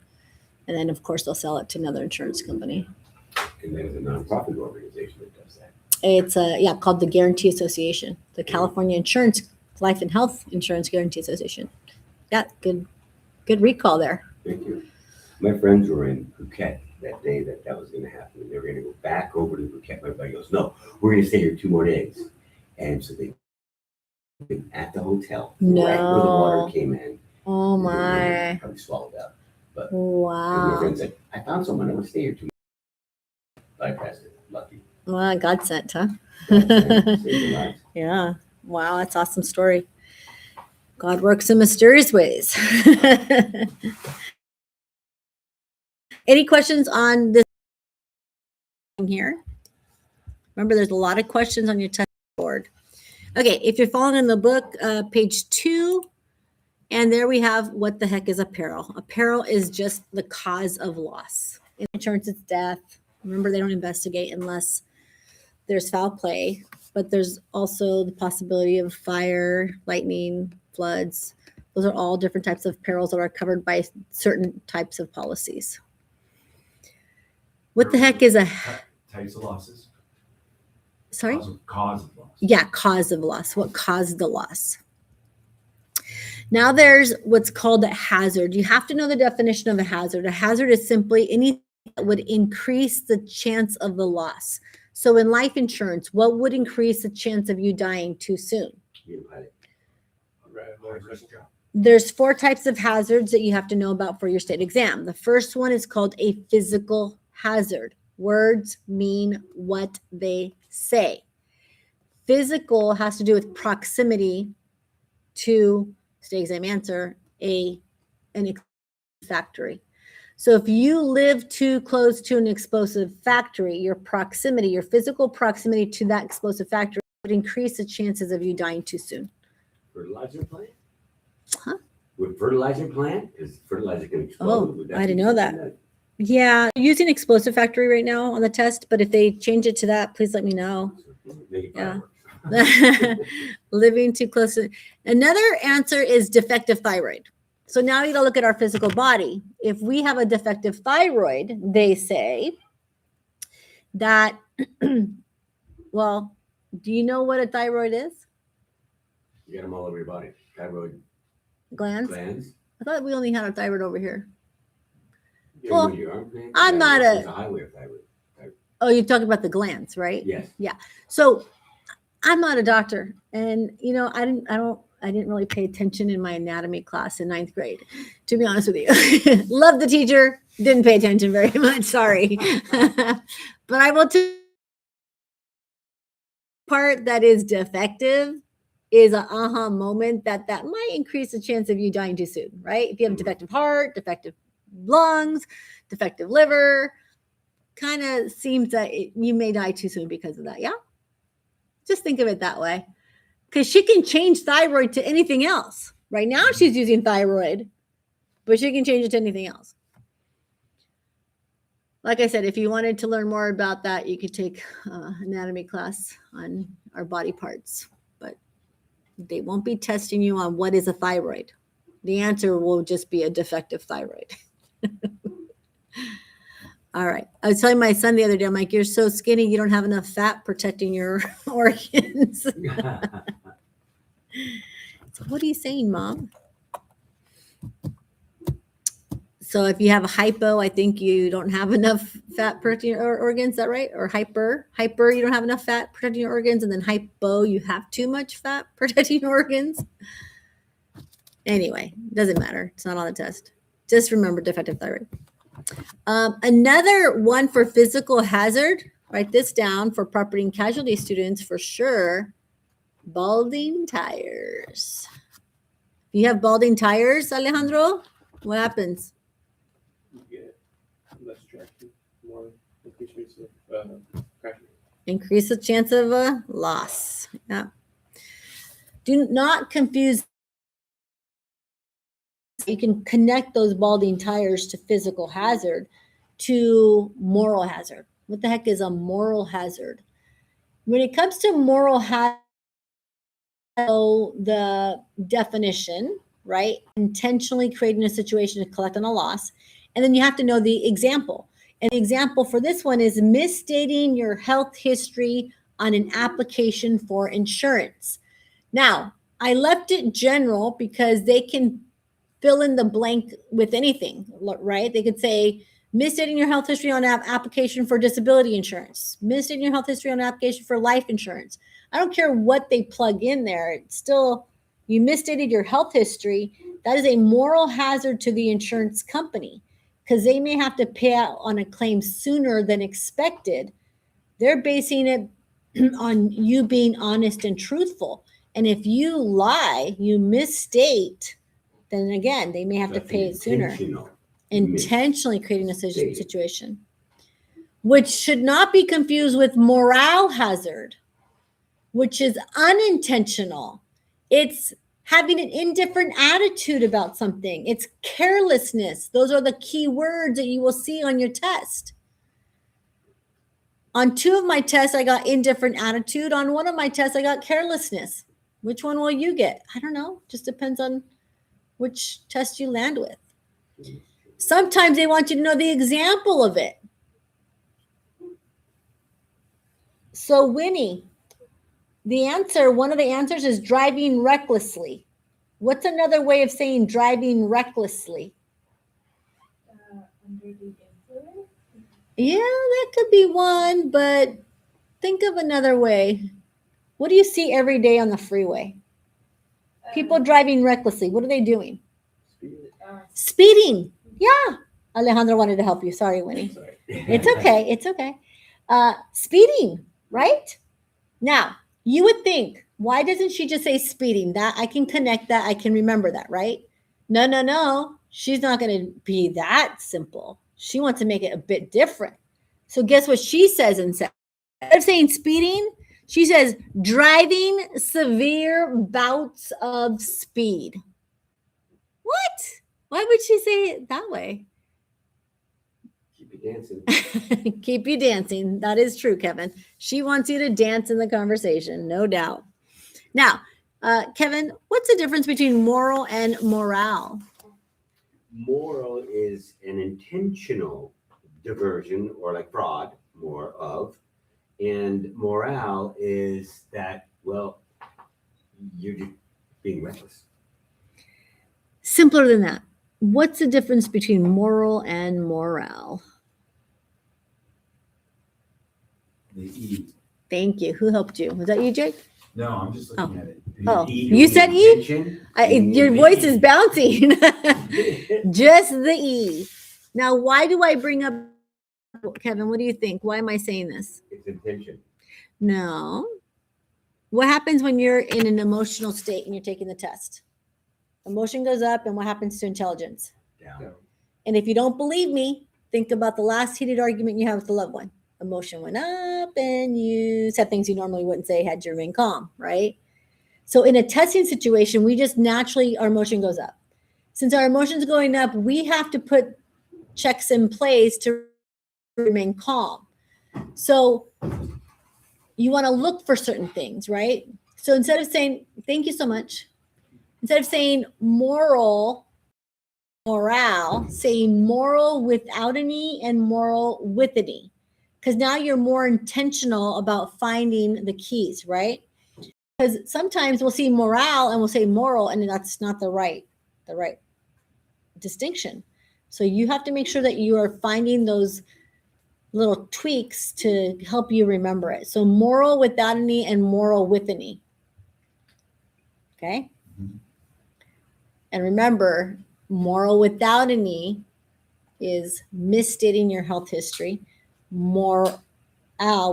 And then, of course, they'll sell it to another insurance company. And there's a nonprofit organization that does that. It's called the Guarantee Association, the California Insurance Life and Health Insurance Guarantee Association. Yeah, good recall there. Thank you. My friends were in Phuket that day that was going to happen. And they were going to go back over to Phuket. My buddy goes, no, we're going to stay here 2 more days. And so they at the hotel, right where the No. water came in. Oh and they my! Probably swallowed up. And my Wow! friend said, I found someone. I want to stay here 2 more. Bypassed it. Lucky. Well, God sent, huh? Saved their lives. Yeah. Wow, that's an awesome story. God works in mysterious ways. Any questions on this here? Remember, there's a lot of questions on your test board. Okay, if you're following in the book, page 2, and there we have what the heck is a peril. A peril is just the cause of loss. In insurance, it's death. Remember, they don't investigate unless there's foul play, but there's also the possibility of fire, lightning, floods. Those are all different types of perils that are covered by certain types of policies. What the heck is a, Types of losses. sorry? Cause of loss. Yeah, cause of loss. What caused the loss? Now there's what's called a hazard. You have to know the definition of a hazard. A hazard is simply anything that would increase the chance of the loss. So in life insurance, what would increase the chance of you dying too soon? You had it. High risk job. There's 4 types of hazards that you have to know about for your state exam. The first one is called a physical hazard. Words mean what they say. Physical has to do with proximity to, state exam answer, an factory. So if you live too close to an explosive factory, your proximity, your physical proximity to that explosive factory would increase the chances of you dying too soon. Fertilizer plant? Huh? Would fertilizer plant? Is fertilizer going to explode? Oh, Would I be didn't know something Yeah, using explosive factory right now on the test, but if they change it to that, please let me know. Make it Yeah. fireworks. Living too close to. Another answer is defective thyroid. So now you got to look at our physical body. If we have a defective thyroid, they say that, well, do you know what a thyroid is? You got them all over your body. Thyroid Glands? glands. I thought we only had our thyroid over here. You Well, know your arm gland? I'm not There's a- a highway of thyroid. Oh, you're talking about the glands, right? Yes. So I'm not a doctor, and I didn't really pay attention in my anatomy class in 9th grade, to be honest with you. Love the teacher, didn't pay attention very much. Sorry, but I will tell you, part that is defective is an aha moment that might increase the chance of you dying too soon, right? If you have a defective heart, defective lungs, defective liver, kind of seems that you may die too soon because of that. Yeah. Just think of it that way. Because she can change thyroid to anything else. Right now she's using thyroid, but she can change it to anything else. like I said, if you wanted to learn more about that, you could take anatomy class on our body parts, but they won't be testing you on what is a thyroid. The answer will just be a defective thyroid. All right. I was telling my son the other day, I'm like, you're so skinny, you don't have enough fat protecting your organs. So what are you saying, Mom? So if you have a hypo, I think you don't have enough fat protecting your organs. Is that right? Or hyper, you don't have enough fat protecting your organs. And then hypo, you have too much fat protecting your organs. Anyway, doesn't matter. It's not on the test. Just remember defective thyroid. Another one for physical hazard, write this down for property and casualty students for sure. Balding tires. If you have balding tires, Alejandro, what happens? You get less traction, more increased rates of crashing. Increase the chance of a loss. Yeah. Do not confuse. You can connect those balding tires to physical hazard to moral hazard. What the heck is a moral hazard? When it comes to moral hazard, the definition, right? Intentionally creating a situation to collect on a loss. And then you have to know the example. And the example for this one is misstating your health history on an application for insurance. Now, I left it general because they can fill in the blank with anything, right? They could say, misstating your health history on an application for disability insurance, misstating your health history on an application for life insurance. I don't care what they plug in there. It's still, you misstated your health history. That is a moral hazard to the insurance company because they may have to pay out on a claim sooner than expected. They're basing it on you being honest and truthful. And if you lie, you misstate, then again, they may have to pay it sooner. Intentionally creating a situation, which should not be confused with moral hazard, which is unintentional. It's having an indifferent attitude about something. It's carelessness. Those are the key words that you will see on your test. On 2 of my tests, I got indifferent attitude. On 1 of my tests, I got carelessness. Which one will you get? I don't know. Just depends on which test you land with. Sometimes they want you to know the example of it. So Winnie, one of the answers is driving recklessly. What's another way of saying driving recklessly? Under the influence? Yeah, that could be one, but think of another way. What do you see every day on the freeway? People driving recklessly. What are they doing? Speeding. Yeah. Alejandro wanted to help you. Sorry, Winnie. Sorry. It's okay. It's okay. Speeding, right? Now, you would think, why doesn't she just say speeding? That I can connect that. I can remember that, right? No. She's not going to be that simple. She wants to make it a bit different. So guess what she says instead of saying speeding? She says driving severe bouts of speed. What? Why would she say it that way? Keep you dancing. Keep you dancing. That is true, Kevin. She wants you to dance in the conversation, no doubt. Now, Kevin, what's the difference between moral and morale? Moral is an intentional diversion or like fraud, more of. And morale is that, well, you're just being reckless. Simpler than that. What's the difference between moral and morale? The E. Thank you. Who helped you? Was that you, Jake? No, I'm just looking at it. The Oh, E. you said E? Intention, Your voice is bouncing. Just the E. Now, why do I bring up, Kevin, what do you think? Why am I saying this? It's intention. No. What happens when you're in an emotional state and you're taking the test? Emotion goes up, and what happens to intelligence? Down. And if you don't believe me, think about the last heated argument you had with a loved one. Emotion went up, and you said things you normally wouldn't say had you remained calm, right? So in a testing situation, we just naturally, our emotion goes up. Since our emotion's going up, we have to put checks in place to remain calm. So you want to look for certain things, right? So instead of saying, thank you so much, instead of saying morale, saying moral without an E and moral with an E. Because now you're more intentional about finding the keys, right? Because sometimes we'll see morale and we'll say moral, and that's not the right distinction. So you have to make sure that you are finding those little tweaks to help you remember it. So moral without an E and moral with an E. Okay? And remember, moral without an E is misstating your health history. Moral,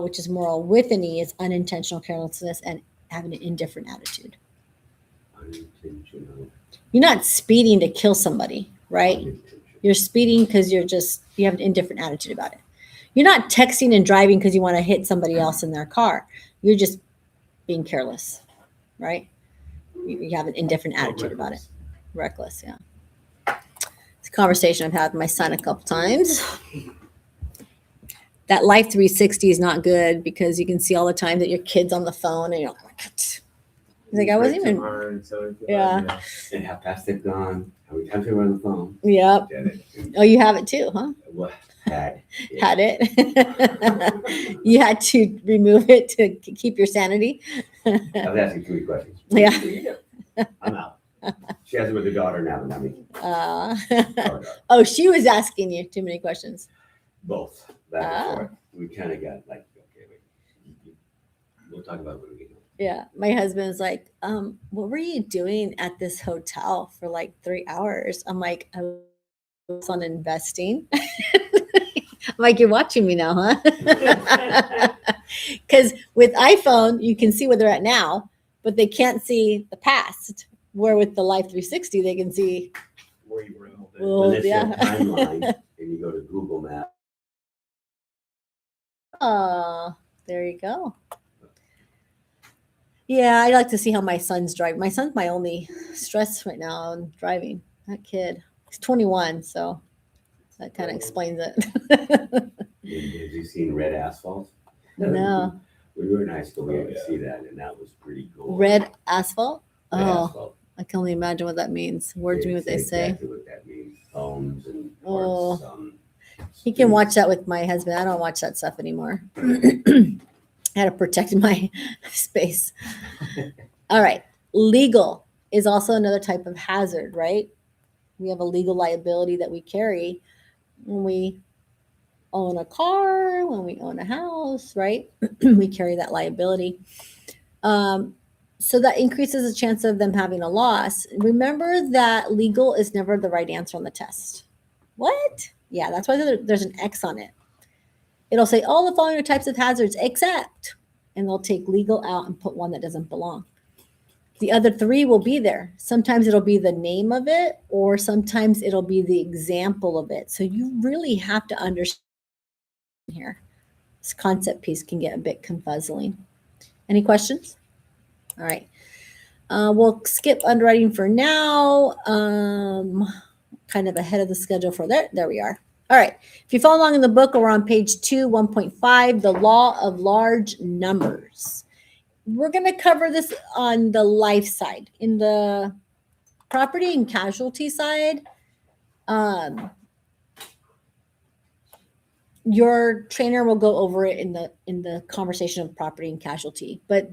which is moral with an E, is unintentional carelessness and having an indifferent attitude. Unintentional. You're not speeding to kill somebody, right? Unintentional. You're speeding because you have an indifferent attitude about it. You're not texting and driving because you want to hit somebody else in their car. You're just being careless, right? You have an indifferent attitude about it. Reckless, yeah. It's a conversation I've had with my son a couple times. That Life 360 is not good because you can see all the time that your kid's on the phone and you're like, he's like, I wasn't even. Yeah. And how fast they've gone, how many times they were on the phone. Yep. Did it. Oh, you have it too, huh? What? Had it. You had to remove it to keep your sanity. I was asking 3 questions. Yeah. I'm out. She has it with her daughter now, not me. Our daughter. Oh, she was asking you too many questions. Both. Back and forth. We kind of got like, okay, wait. We'll talk about it when we get home. Yeah. My husband's like, what were you doing at this hotel for like 3 hours? I'm like, I was on investing. I'm like, you're watching me now, huh? Because with iPhone, you can see where they're at now, but they can't see the past. Where with the Life 360, they can see. Where you were all day. Well, Unless yeah. you have timeline and you go to Google Maps. Oh, there you go. Yeah, I like to see how my son's driving. My son's my only stress right now on driving. That kid, he's 21, so that kind of explains it. Have you seen Red Asphalt? No. When we were in high school, we had to see that, and that was pretty cool. Red asphalt? Red Oh, Asphalt. I can only imagine what that means. Words mean what they say. Exactly what that means. Phones and Oh. parts. He can watch that with my husband. I don't watch that stuff anymore. I had to protect my space. All right. Legal is also another type of hazard, right? We have a legal liability that we carry when we own a car, when we own a house, right? We carry that liability. So that increases the chance of them having a loss. Remember that legal is never the right answer on the test. What? Yeah, that's why there's an X on it. It'll say all the following are types of hazards except, and they'll take legal out and put one that doesn't belong. The other 3 will be there. Sometimes it'll be the name of it, or sometimes it'll be the example of it. So you really have to understand here. This concept piece can get a bit confuzzling. Any questions? All right. We'll skip underwriting for now. Kind of ahead of the schedule for there. There we are. All right. If you follow along in the book, we're on page 2, 1.5, the law of large numbers. We're going to cover this on the life side. In the property and casualty side, your trainer will go over it in the conversation of property and casualty. But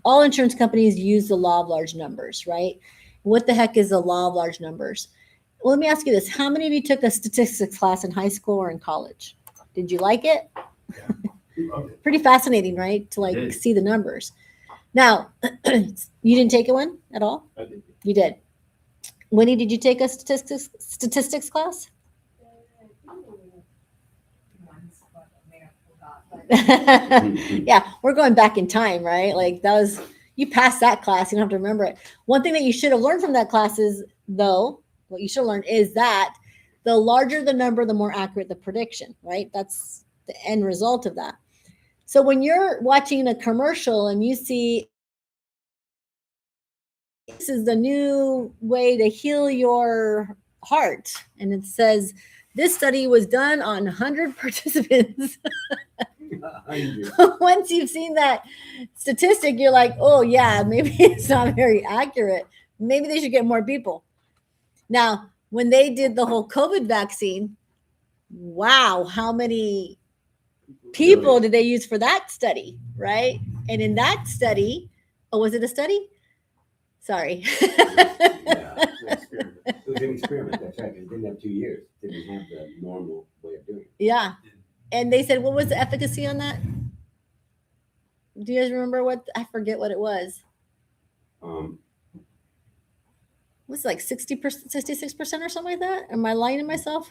all insurance companies use the law of large numbers, right? What the heck is the law of large numbers? Well, let me ask you this. How many of you took a statistics class in high school or in college? Did you like it? Okay. Pretty fascinating, right? To like It is. see the numbers. Now, you didn't take one at all? I did. You did. Winnie, did you take a statistics class? Once, but I may have forgot, but Yeah, we're going back in time, right? Like that was, you passed that class, you don't have to remember it. One thing that you should have learned from that class is, though, what you should have learned is that the larger the number, the more accurate the prediction, right? That's the end result of that. So when you're watching a commercial and you see this is the new way to heal your heart, and it says This study was done on 100 participants. 100. Once you've seen that statistic, you're like, oh, yeah, maybe it's not very accurate. Maybe they should get more people. Now, when they did the whole COVID vaccine, wow, how many people did they use for that study, right? And in that study, oh, was it a study? Sorry. Yeah, it was an experiment. That's right. It didn't have 2 years. It didn't have the normal way of doing it. Yeah. And they said, what was the efficacy on that? Do you guys remember what? I forget what it was. Was it like 60%, 66% or something like that? Am I lying to myself?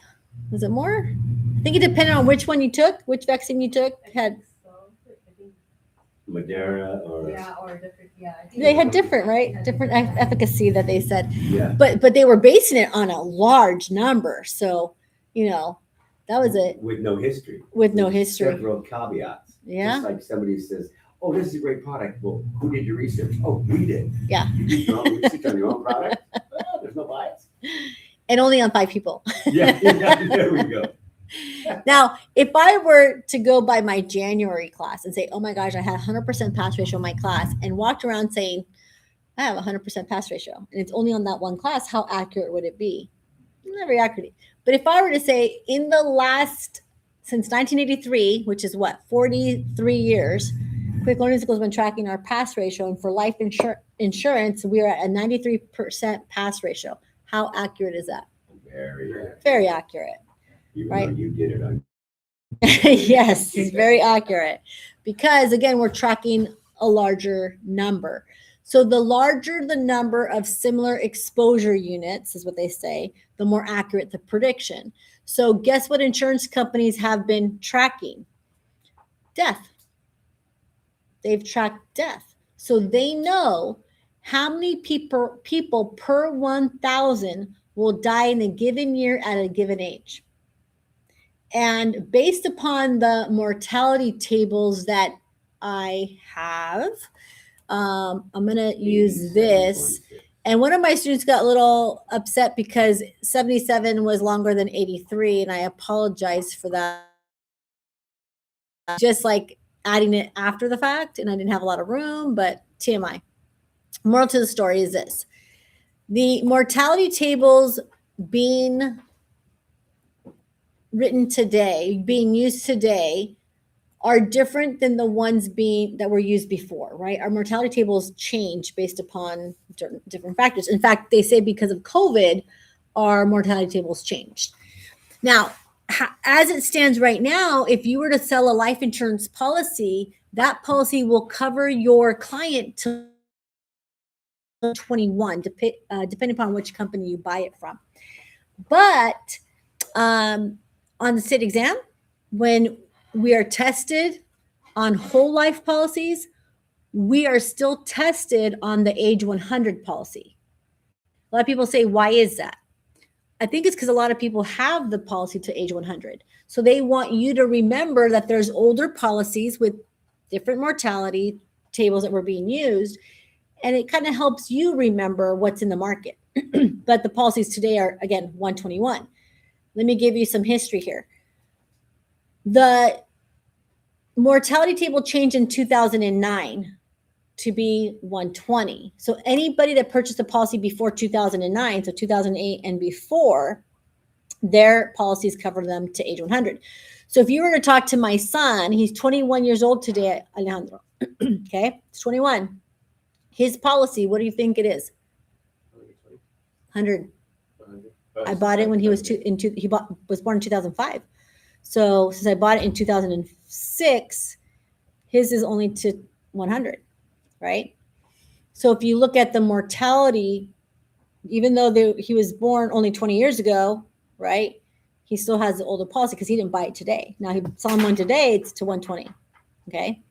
Was it more? I think it depended on which one you took, which vaccine you took. Had So, I think, Moderna or yeah, or different, yeah. I think they had different, right? Different efficacy that they said. yeah. But they were basing it on a large number. So, that was it With no history. with no history. Several caveats. Yeah. Just like somebody says, "Oh, this is a great product." Well, who did your research? Oh, we did. Yeah. You did your own research on your own product. Well, there's no bias. And only on 5 people. Yeah, there we go. Now, if I were to go by my January class and say, oh my gosh, I had 100% pass ratio in my class and walked around saying, I have 100% pass ratio and it's only on that one class, how accurate would it be? Not very accurate. But if I were to say in the last, since 1983, which is what, 43 years, Quick Learning School has been tracking our pass ratio. And for life insurance, we are at a 93% pass ratio. How accurate is that? Very good. Very accurate. Even Right. though you did it on. Yes, it's very accurate because again, we're tracking a larger number. So the larger the number of similar exposure units is what they say, the more accurate the prediction. So guess what insurance companies have been tracking? Death. They've tracked death. So they know how many people per 1,000 will die in a given year at a given age. And based upon the mortality tables that I have, I'm going to use this. 87.6. And one of my students got a little upset because 77 was longer than 83. And I apologize for that. Just like adding it after the fact. And I didn't have a lot of room, but TMI. Moral to the story is this. The mortality tables being written today, being used today, are different than the ones that were used before, right? Our mortality tables change based upon different factors. In fact, they say because of COVID, our mortality tables changed. Now, as it stands right now, if you were to sell a life insurance policy, that policy will cover your client till 21, depending upon which company you buy it from. But on the state exam, when we are tested on whole life policies, we are still tested on the age 100 policy. A lot of people say, why is that? I think it's because a lot of people have the policy to age 100. So they want you to remember that there's older policies with different mortality tables that were being used. And it kind of helps you remember what's in the market. But the policies today are, again, 121. Let me give you some history here. The mortality table changed in 2009 to be 120. So anybody that purchased a policy before 2009, so 2008 and before, their policies cover them to age 100. So if you were to talk to my son, he's 21 years old today, Alejandro. Okay, he's 21. His policy, what do you think it is? 100. I bought it when he was was born in 2005. So since I bought it in 2006, his is only to 100, right? So if you look at the mortality, even though he was born only 20 years ago, right? He still has the older policy because he didn't buy it today. Now he saw one today, it's to 120. Okay.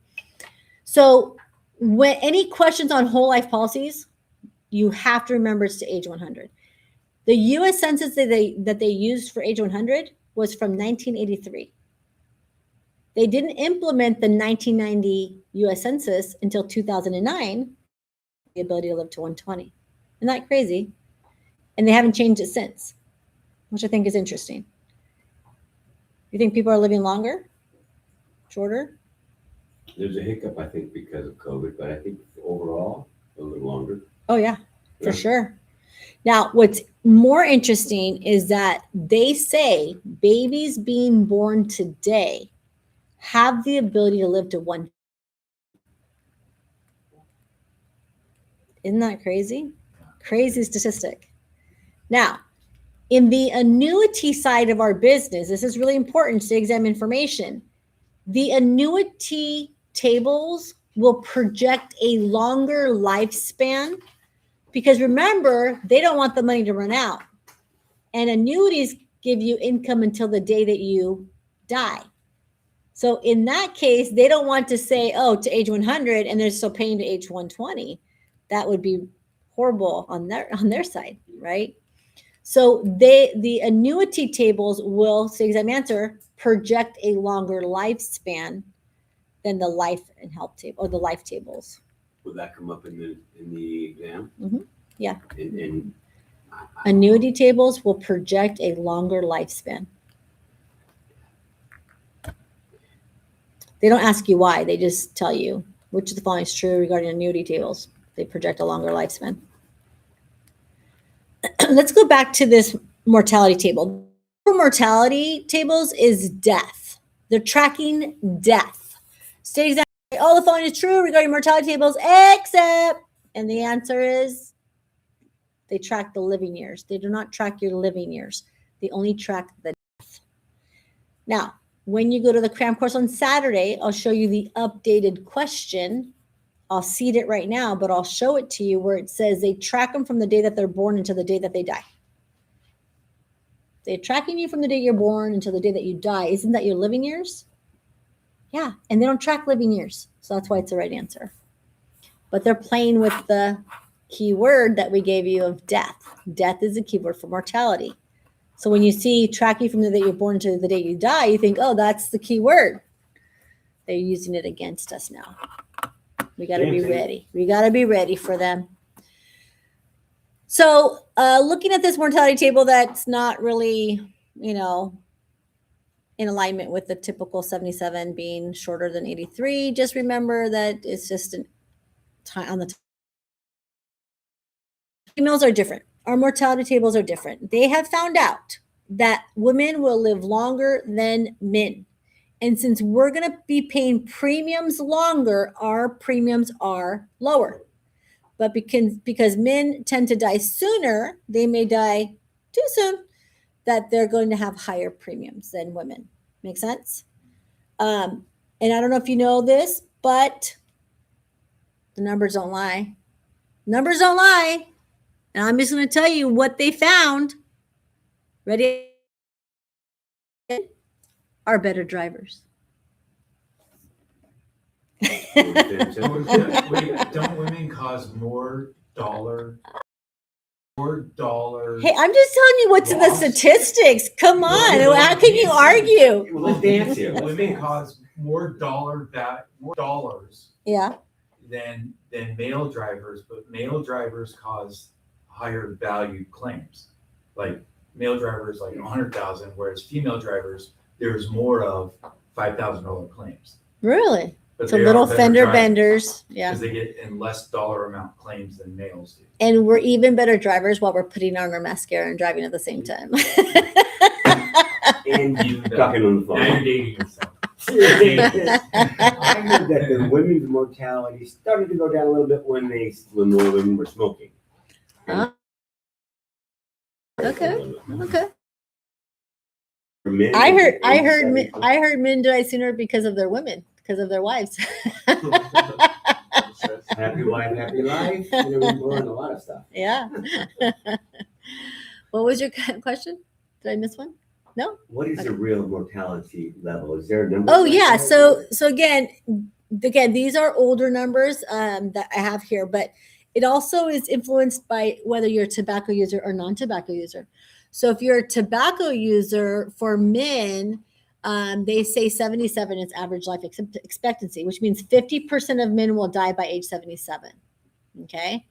So when any questions on whole life policies, you have to remember it's to age 100. The U.S. Census that they used for age 100 was from 1983. They didn't implement the 1990 U.S. Census until 2009, the ability to live to 120. Isn't that crazy? And they haven't changed it since, which I think is interesting. You think people are living longer? Shorter? There's a hiccup, I think, because of COVID, but I think overall, a little longer. Oh, yeah, for Yeah. sure. Now, what's more interesting is that they say babies being born today have the ability to live to one. Isn't that crazy? Crazy statistic. Now, in the annuity side of our business, this is really important to examine information. The annuity tables will project a longer lifespan because remember, they don't want the money to run out. And annuities give you income until the day that you die. So in that case, they don't want to say, oh, to age 100 and they're still paying to age 120. That would be horrible on their side, right? So the annuity tables will, to exam answer, project a longer lifespan than the life and health table or the life tables. Will that come up in the exam? Mhm. Yeah. And Annuity tables will project a longer lifespan. They don't ask you why, they just tell you which of the following is true regarding annuity tables. They project a longer lifespan. Let's go back to this mortality table. Mortality tables is death. They're tracking death. State exactly all the following is true regarding mortality tables, except, and the answer is they track the living years. They do not track your living years. They only track the death. Now, when you go to the cram course on Saturday, I'll show you the updated question. I'll seed it right now, but I'll show it to you where it says they track them from the day that they're born until the day that they die. They're tracking you from the day you're born until the day that you die. Isn't that your living years? Yeah, and they don't track living years. So that's why it's the right answer. But they're playing with the keyword that we gave you of death. Death is a keyword for mortality. So when you see tracking from the day you're born to the day you die, you think, oh, that's the key word. They're using it against us now. We got to be ready. We got to be ready for them. So looking at this mortality table, that's not really, in alignment with the typical 77 being shorter than 83. Just remember that it's just an time on the time. Females are different. Our mortality tables are different. They have found out that women will live longer than men. And since we're going to be paying premiums longer, our premiums are lower. But because men tend to die sooner, they may die too soon, that they're going to have higher premiums than women. Make sense? And I don't know if you know this, but the numbers don't lie. Numbers don't lie. And I'm just going to tell you what they found. Ready? Are better drivers. Don't women cause more dollars? Hey, I'm just telling you what's in the Lost. statistics. Come on. How can you argue? Well, let's dance here. Let's Women dance. cause more dollars Yeah. than male drivers, but male drivers cause higher valued claims. Like male drivers like 100,000, whereas female drivers there's more of $5,000 claims. Really? But So they are little better fender drivers benders. Yeah. because they get in less dollar amount claims than males do. And we're even better drivers while we're putting on our mascara and driving at the same time. And Even better. talking on the Now you're phone. dating yourself. I heard that the women's mortality started to go down a little bit when more women were smoking. Huh? Okay. Okay. For men, I it heard was 70%. I heard men die sooner because of their women, because of their wives. Happy wife, happy life. You know, we learn a lot of stuff. Yeah. What was your question? Did I miss one? No? What is Okay. the real mortality level? Is there a number? Oh yeah. So again, these are older numbers that I have here, but it also is influenced by whether you're a tobacco user or non-tobacco user. So if you're a tobacco user, for men, they say 77 is average life expectancy, which means 50% of men will die by age 77. Okay.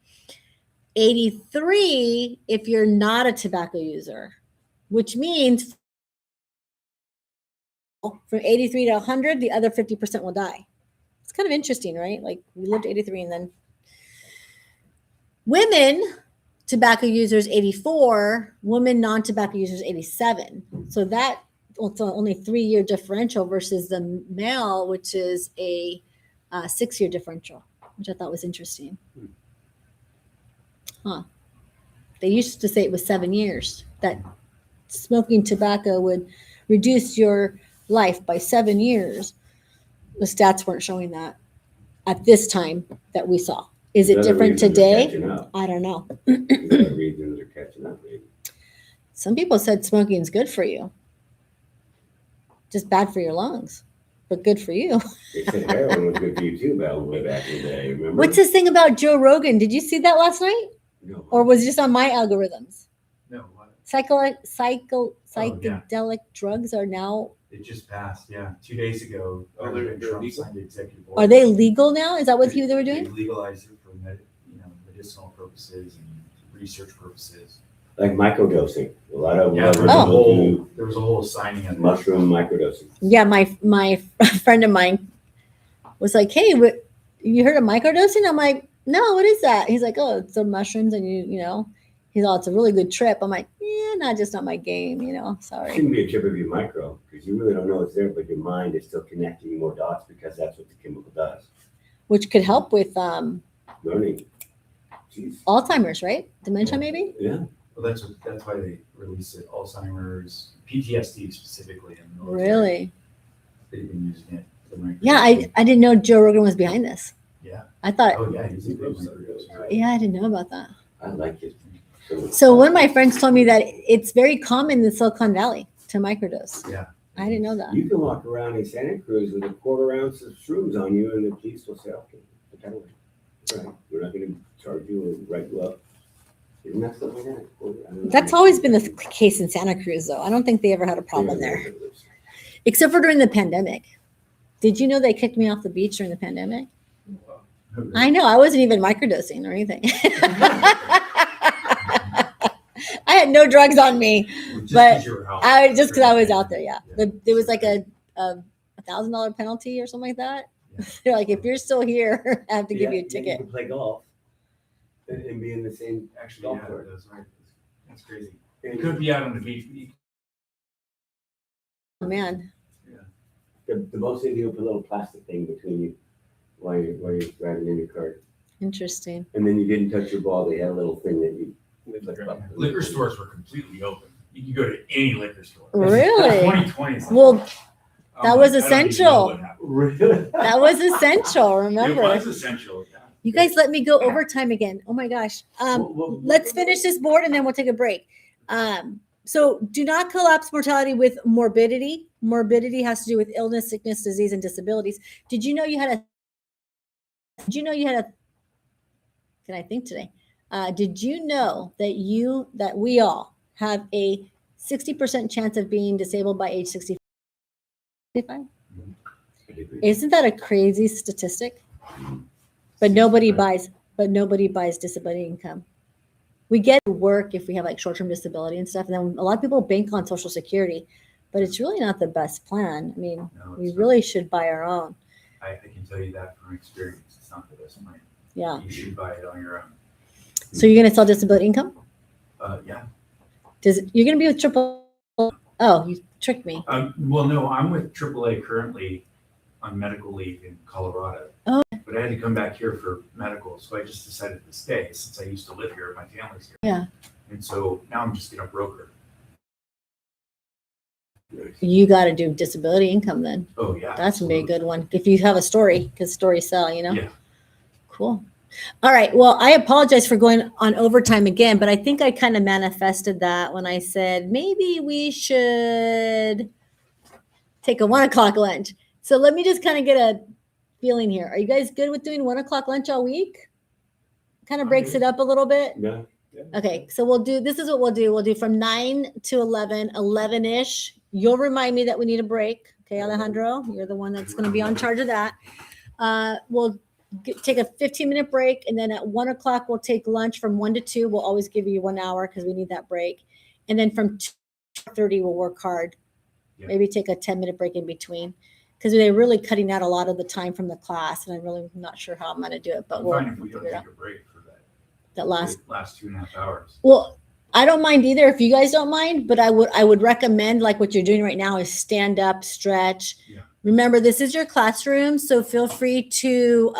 83 if you're not a tobacco user, which means from 83 to 100, the other 50% will die. It's kind of interesting, right? Like we lived 83 and then women tobacco users 84, women non-tobacco users 87. So that it's only 3-year differential versus the male, which is a 6-year differential, which I thought was interesting. Huh. They used to say it was 7 years, that smoking tobacco would reduce your life by 7 years. The stats weren't showing that at this time that we saw. Is it There's other different reasons they're today? catching up. I don't know. There's other reasons they're catching up, maybe. Some people said smoking is good for you. Just bad for your lungs, but good for you. They said heroin was good for you too, Val, way back in the day, remember? What's this thing about Joe Rogan? Did you see that last night? No. Or was it just on my algorithms? No, what? Psychedelic drugs are now, It just passed, 2 days ago. Oh, they're Trump legal? signed the executive order. are they legal now? Is that what they were They doing? legalized it for medicinal purposes and research purposes. Like microdosing. A lot of Yeah, there was, lovers a Oh. will whole, do there was a whole signing of it. mushroom microdosing. Yeah, my friend of mine was like, "Hey, you heard of microdosing?" I'm like, "No, what is that?" He's like, "Oh, it's some mushrooms, and you know." He's all, "It's a really good trip." I'm like, "Yeah, not my game, It Sorry." shouldn't be a trip if you micro, because you really don't know it's there, but your mind is still connecting more dots because that's what the chemical does. Which could help with Learning. Jeez. Alzheimer's, right? Dementia, maybe. Yeah. Well, that's why they released it. Alzheimer's, PTSD specifically. In the military. Really? They've been using it. For microdosing. Yeah, I didn't know Joe Rogan was behind this. Yeah. I thought, Oh yeah, he's a big microdose. yeah, I didn't know about that. I like it. So one of my friends told me that it's very common in Silicon Valley to microdose. Yeah. I didn't know that. You can walk around in Santa Cruz with a 1/4 ounce of shrooms on you, and the police will say, "Okay, put that away. It's all right. We're not going to charge you or write you up." Isn't that something like that? I don't know. That's always been the case in Santa Cruz, though. I don't think they ever had a problem there, except for during the pandemic. Did you know they kicked me off the beach during the pandemic? I know. I wasn't even microdosing or anything. I had no drugs on me. Just But 'cause you were out. Just because I was out there, yeah. There was like a $1,000 penalty or something like that. Yeah. They're like, if you're still here, I have to give you a You ticket. can play golf and be in the same Actually, golf yeah, course. that's right. That's crazy. You could be out on the beach. But Oh, man. The most thing, you put a little plastic thing between you while you're driving in your car. Interesting. And then you didn't touch your ball. They had a little thing that you flip up. Liquor stores were completely open. You could go to any liquor store. Really? 2020 is like, Well, I'm that was I don't even know essential. what happened. Really? that was essential. It Remember? was essential. Yeah. You guys let me go overtime again. Oh my gosh. Let's finish this board and then we'll take a break. So do not collapse mortality with morbidity. Morbidity has to do with illness, sickness, disease, and disabilities. Did you know you had a can I think today? Did you know that we all have a 60% chance of being disabled by age 65? Isn't that a crazy statistic? But nobody buys disability income. We get work if we have like short-term disability and stuff. And then a lot of people bank on Social Security, but it's really not the best plan. I mean, No, we it's really should buy our own. I can tell you that from experience. It's not the best plan. Yeah. You should buy it on your own. So you're going to sell disability income? Yeah. You're going to be with Triple? Oh, you tricked me. Well, no, I'm with AAA currently on medical leave in Colorado. Oh. But I had to come back here for medical, so I just decided to stay since I used to live here. My family's here. Yeah. And so now I'm just going to broker. You got to do disability income then. Oh, yeah. That's going to be a absolutely. good one. If you have a story, because stories sell, Yeah. Cool. All right. Well, I apologize for going on overtime again, but I think I kind of manifested that when I said maybe we should take a 1 o'clock lunch. So let me just kind of get a feeling here. Are you guys good with doing 1 o'clock lunch all week? Kind of breaks it up a little bit. Yeah. Okay, so this is what we'll do. We'll do from 9 to 11, 11-ish. You'll remind me that we need a break. Okay, Alejandro, you're the one that's going to be on charge of that. We'll take a 15-minute break, and then at 1 o'clock, we'll take lunch from 1 to 2. We'll always give you 1 hour because we need that break. And then from 2:30, we'll work hard Yeah. Maybe take a 10-minute break in between. Because they're really cutting out a lot of the time from the class, and I'm really not sure how I'm going to do it, but I'm we'll fine if we don't figure it take out. a break for that. That last. Last 2.5 hours. Well, I don't mind either if you guys don't mind, but I would recommend, like what you're doing right now, is stand up, stretch. Yeah. Remember, this is your classroom, so feel free to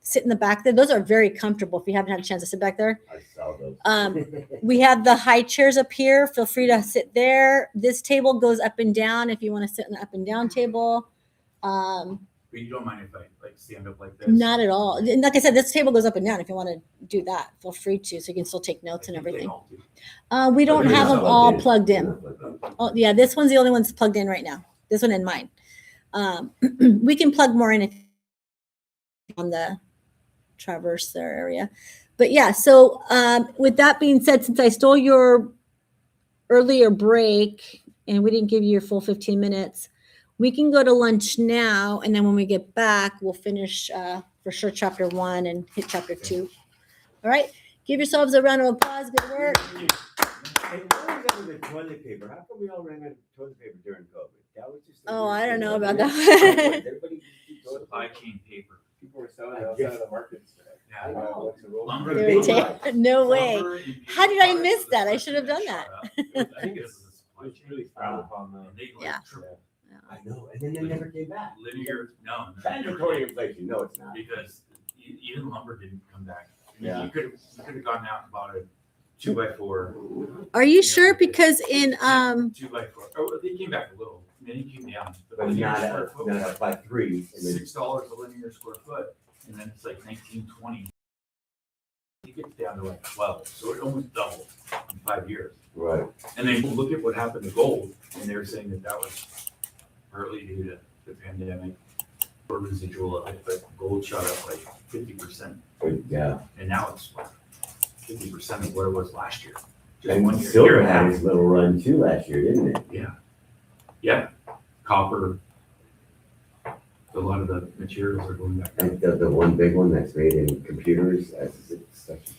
sit in the back there. Those are very comfortable if you haven't had a chance to sit back there. I saw those. We have the high chairs up here. Feel free to sit there. This table goes up and down if you want to sit in the up and down table. But you don't mind if I like stand up like this? Not at all. And like I said, this table goes up and down. If you want to do that, feel free to, so you can still take notes and I think they everything. all do. We don't They're have not them all plugged They're in. not plugged in. Oh, yeah, this one's the only one that's plugged in right now. This one and mine. We can plug more in on the Traverse there area. But yeah, so with that being said, since I stole your earlier break and we didn't give you your full 15 minutes, we can go to lunch now. And then when we get back, we'll finish for sure chapter 1 and hit chapter 2. All right. Give yourselves a round of applause. Good work. And what was that with the toilet paper? How come we all ran out of toilet paper during COVID? That was just. Oh, I don't know about that. that. Everybody used toilet Supply paper. chain paper. People were selling it outside of the markets today. Yeah. What's the rule? Lumber. They were Big no way. Lumber and How did I paper miss products that? I were should have done shot that. up. I think it's the supply It's chain. really frowned upon And though. they like Yeah. triple I know, and then they never came back. linear, no. Mandatory inflation, no, it's not. Because even lumber didn't come back. Yeah. You could have gone out and bought a 2x4. Are you sure? Because in 2x4. Oh, they came back a little. Then he came down. But linear not square a, foot not was a by three, and then $6 a linear square foot, and then it's like 19.20. It gets down to like 12, so it almost doubled in 5 years. right. And then look at what happened to gold, and they were saying that was partly due to the pandemic or residual of it, but gold shot up like 50%, But, yeah, and now it's like 50% of what it was last year. Just and 1 year. silver year and a had half. its little run too last year, didn't it? Yeah, copper. A lot of the materials are going back. And the one big one that's made in computers, as it's such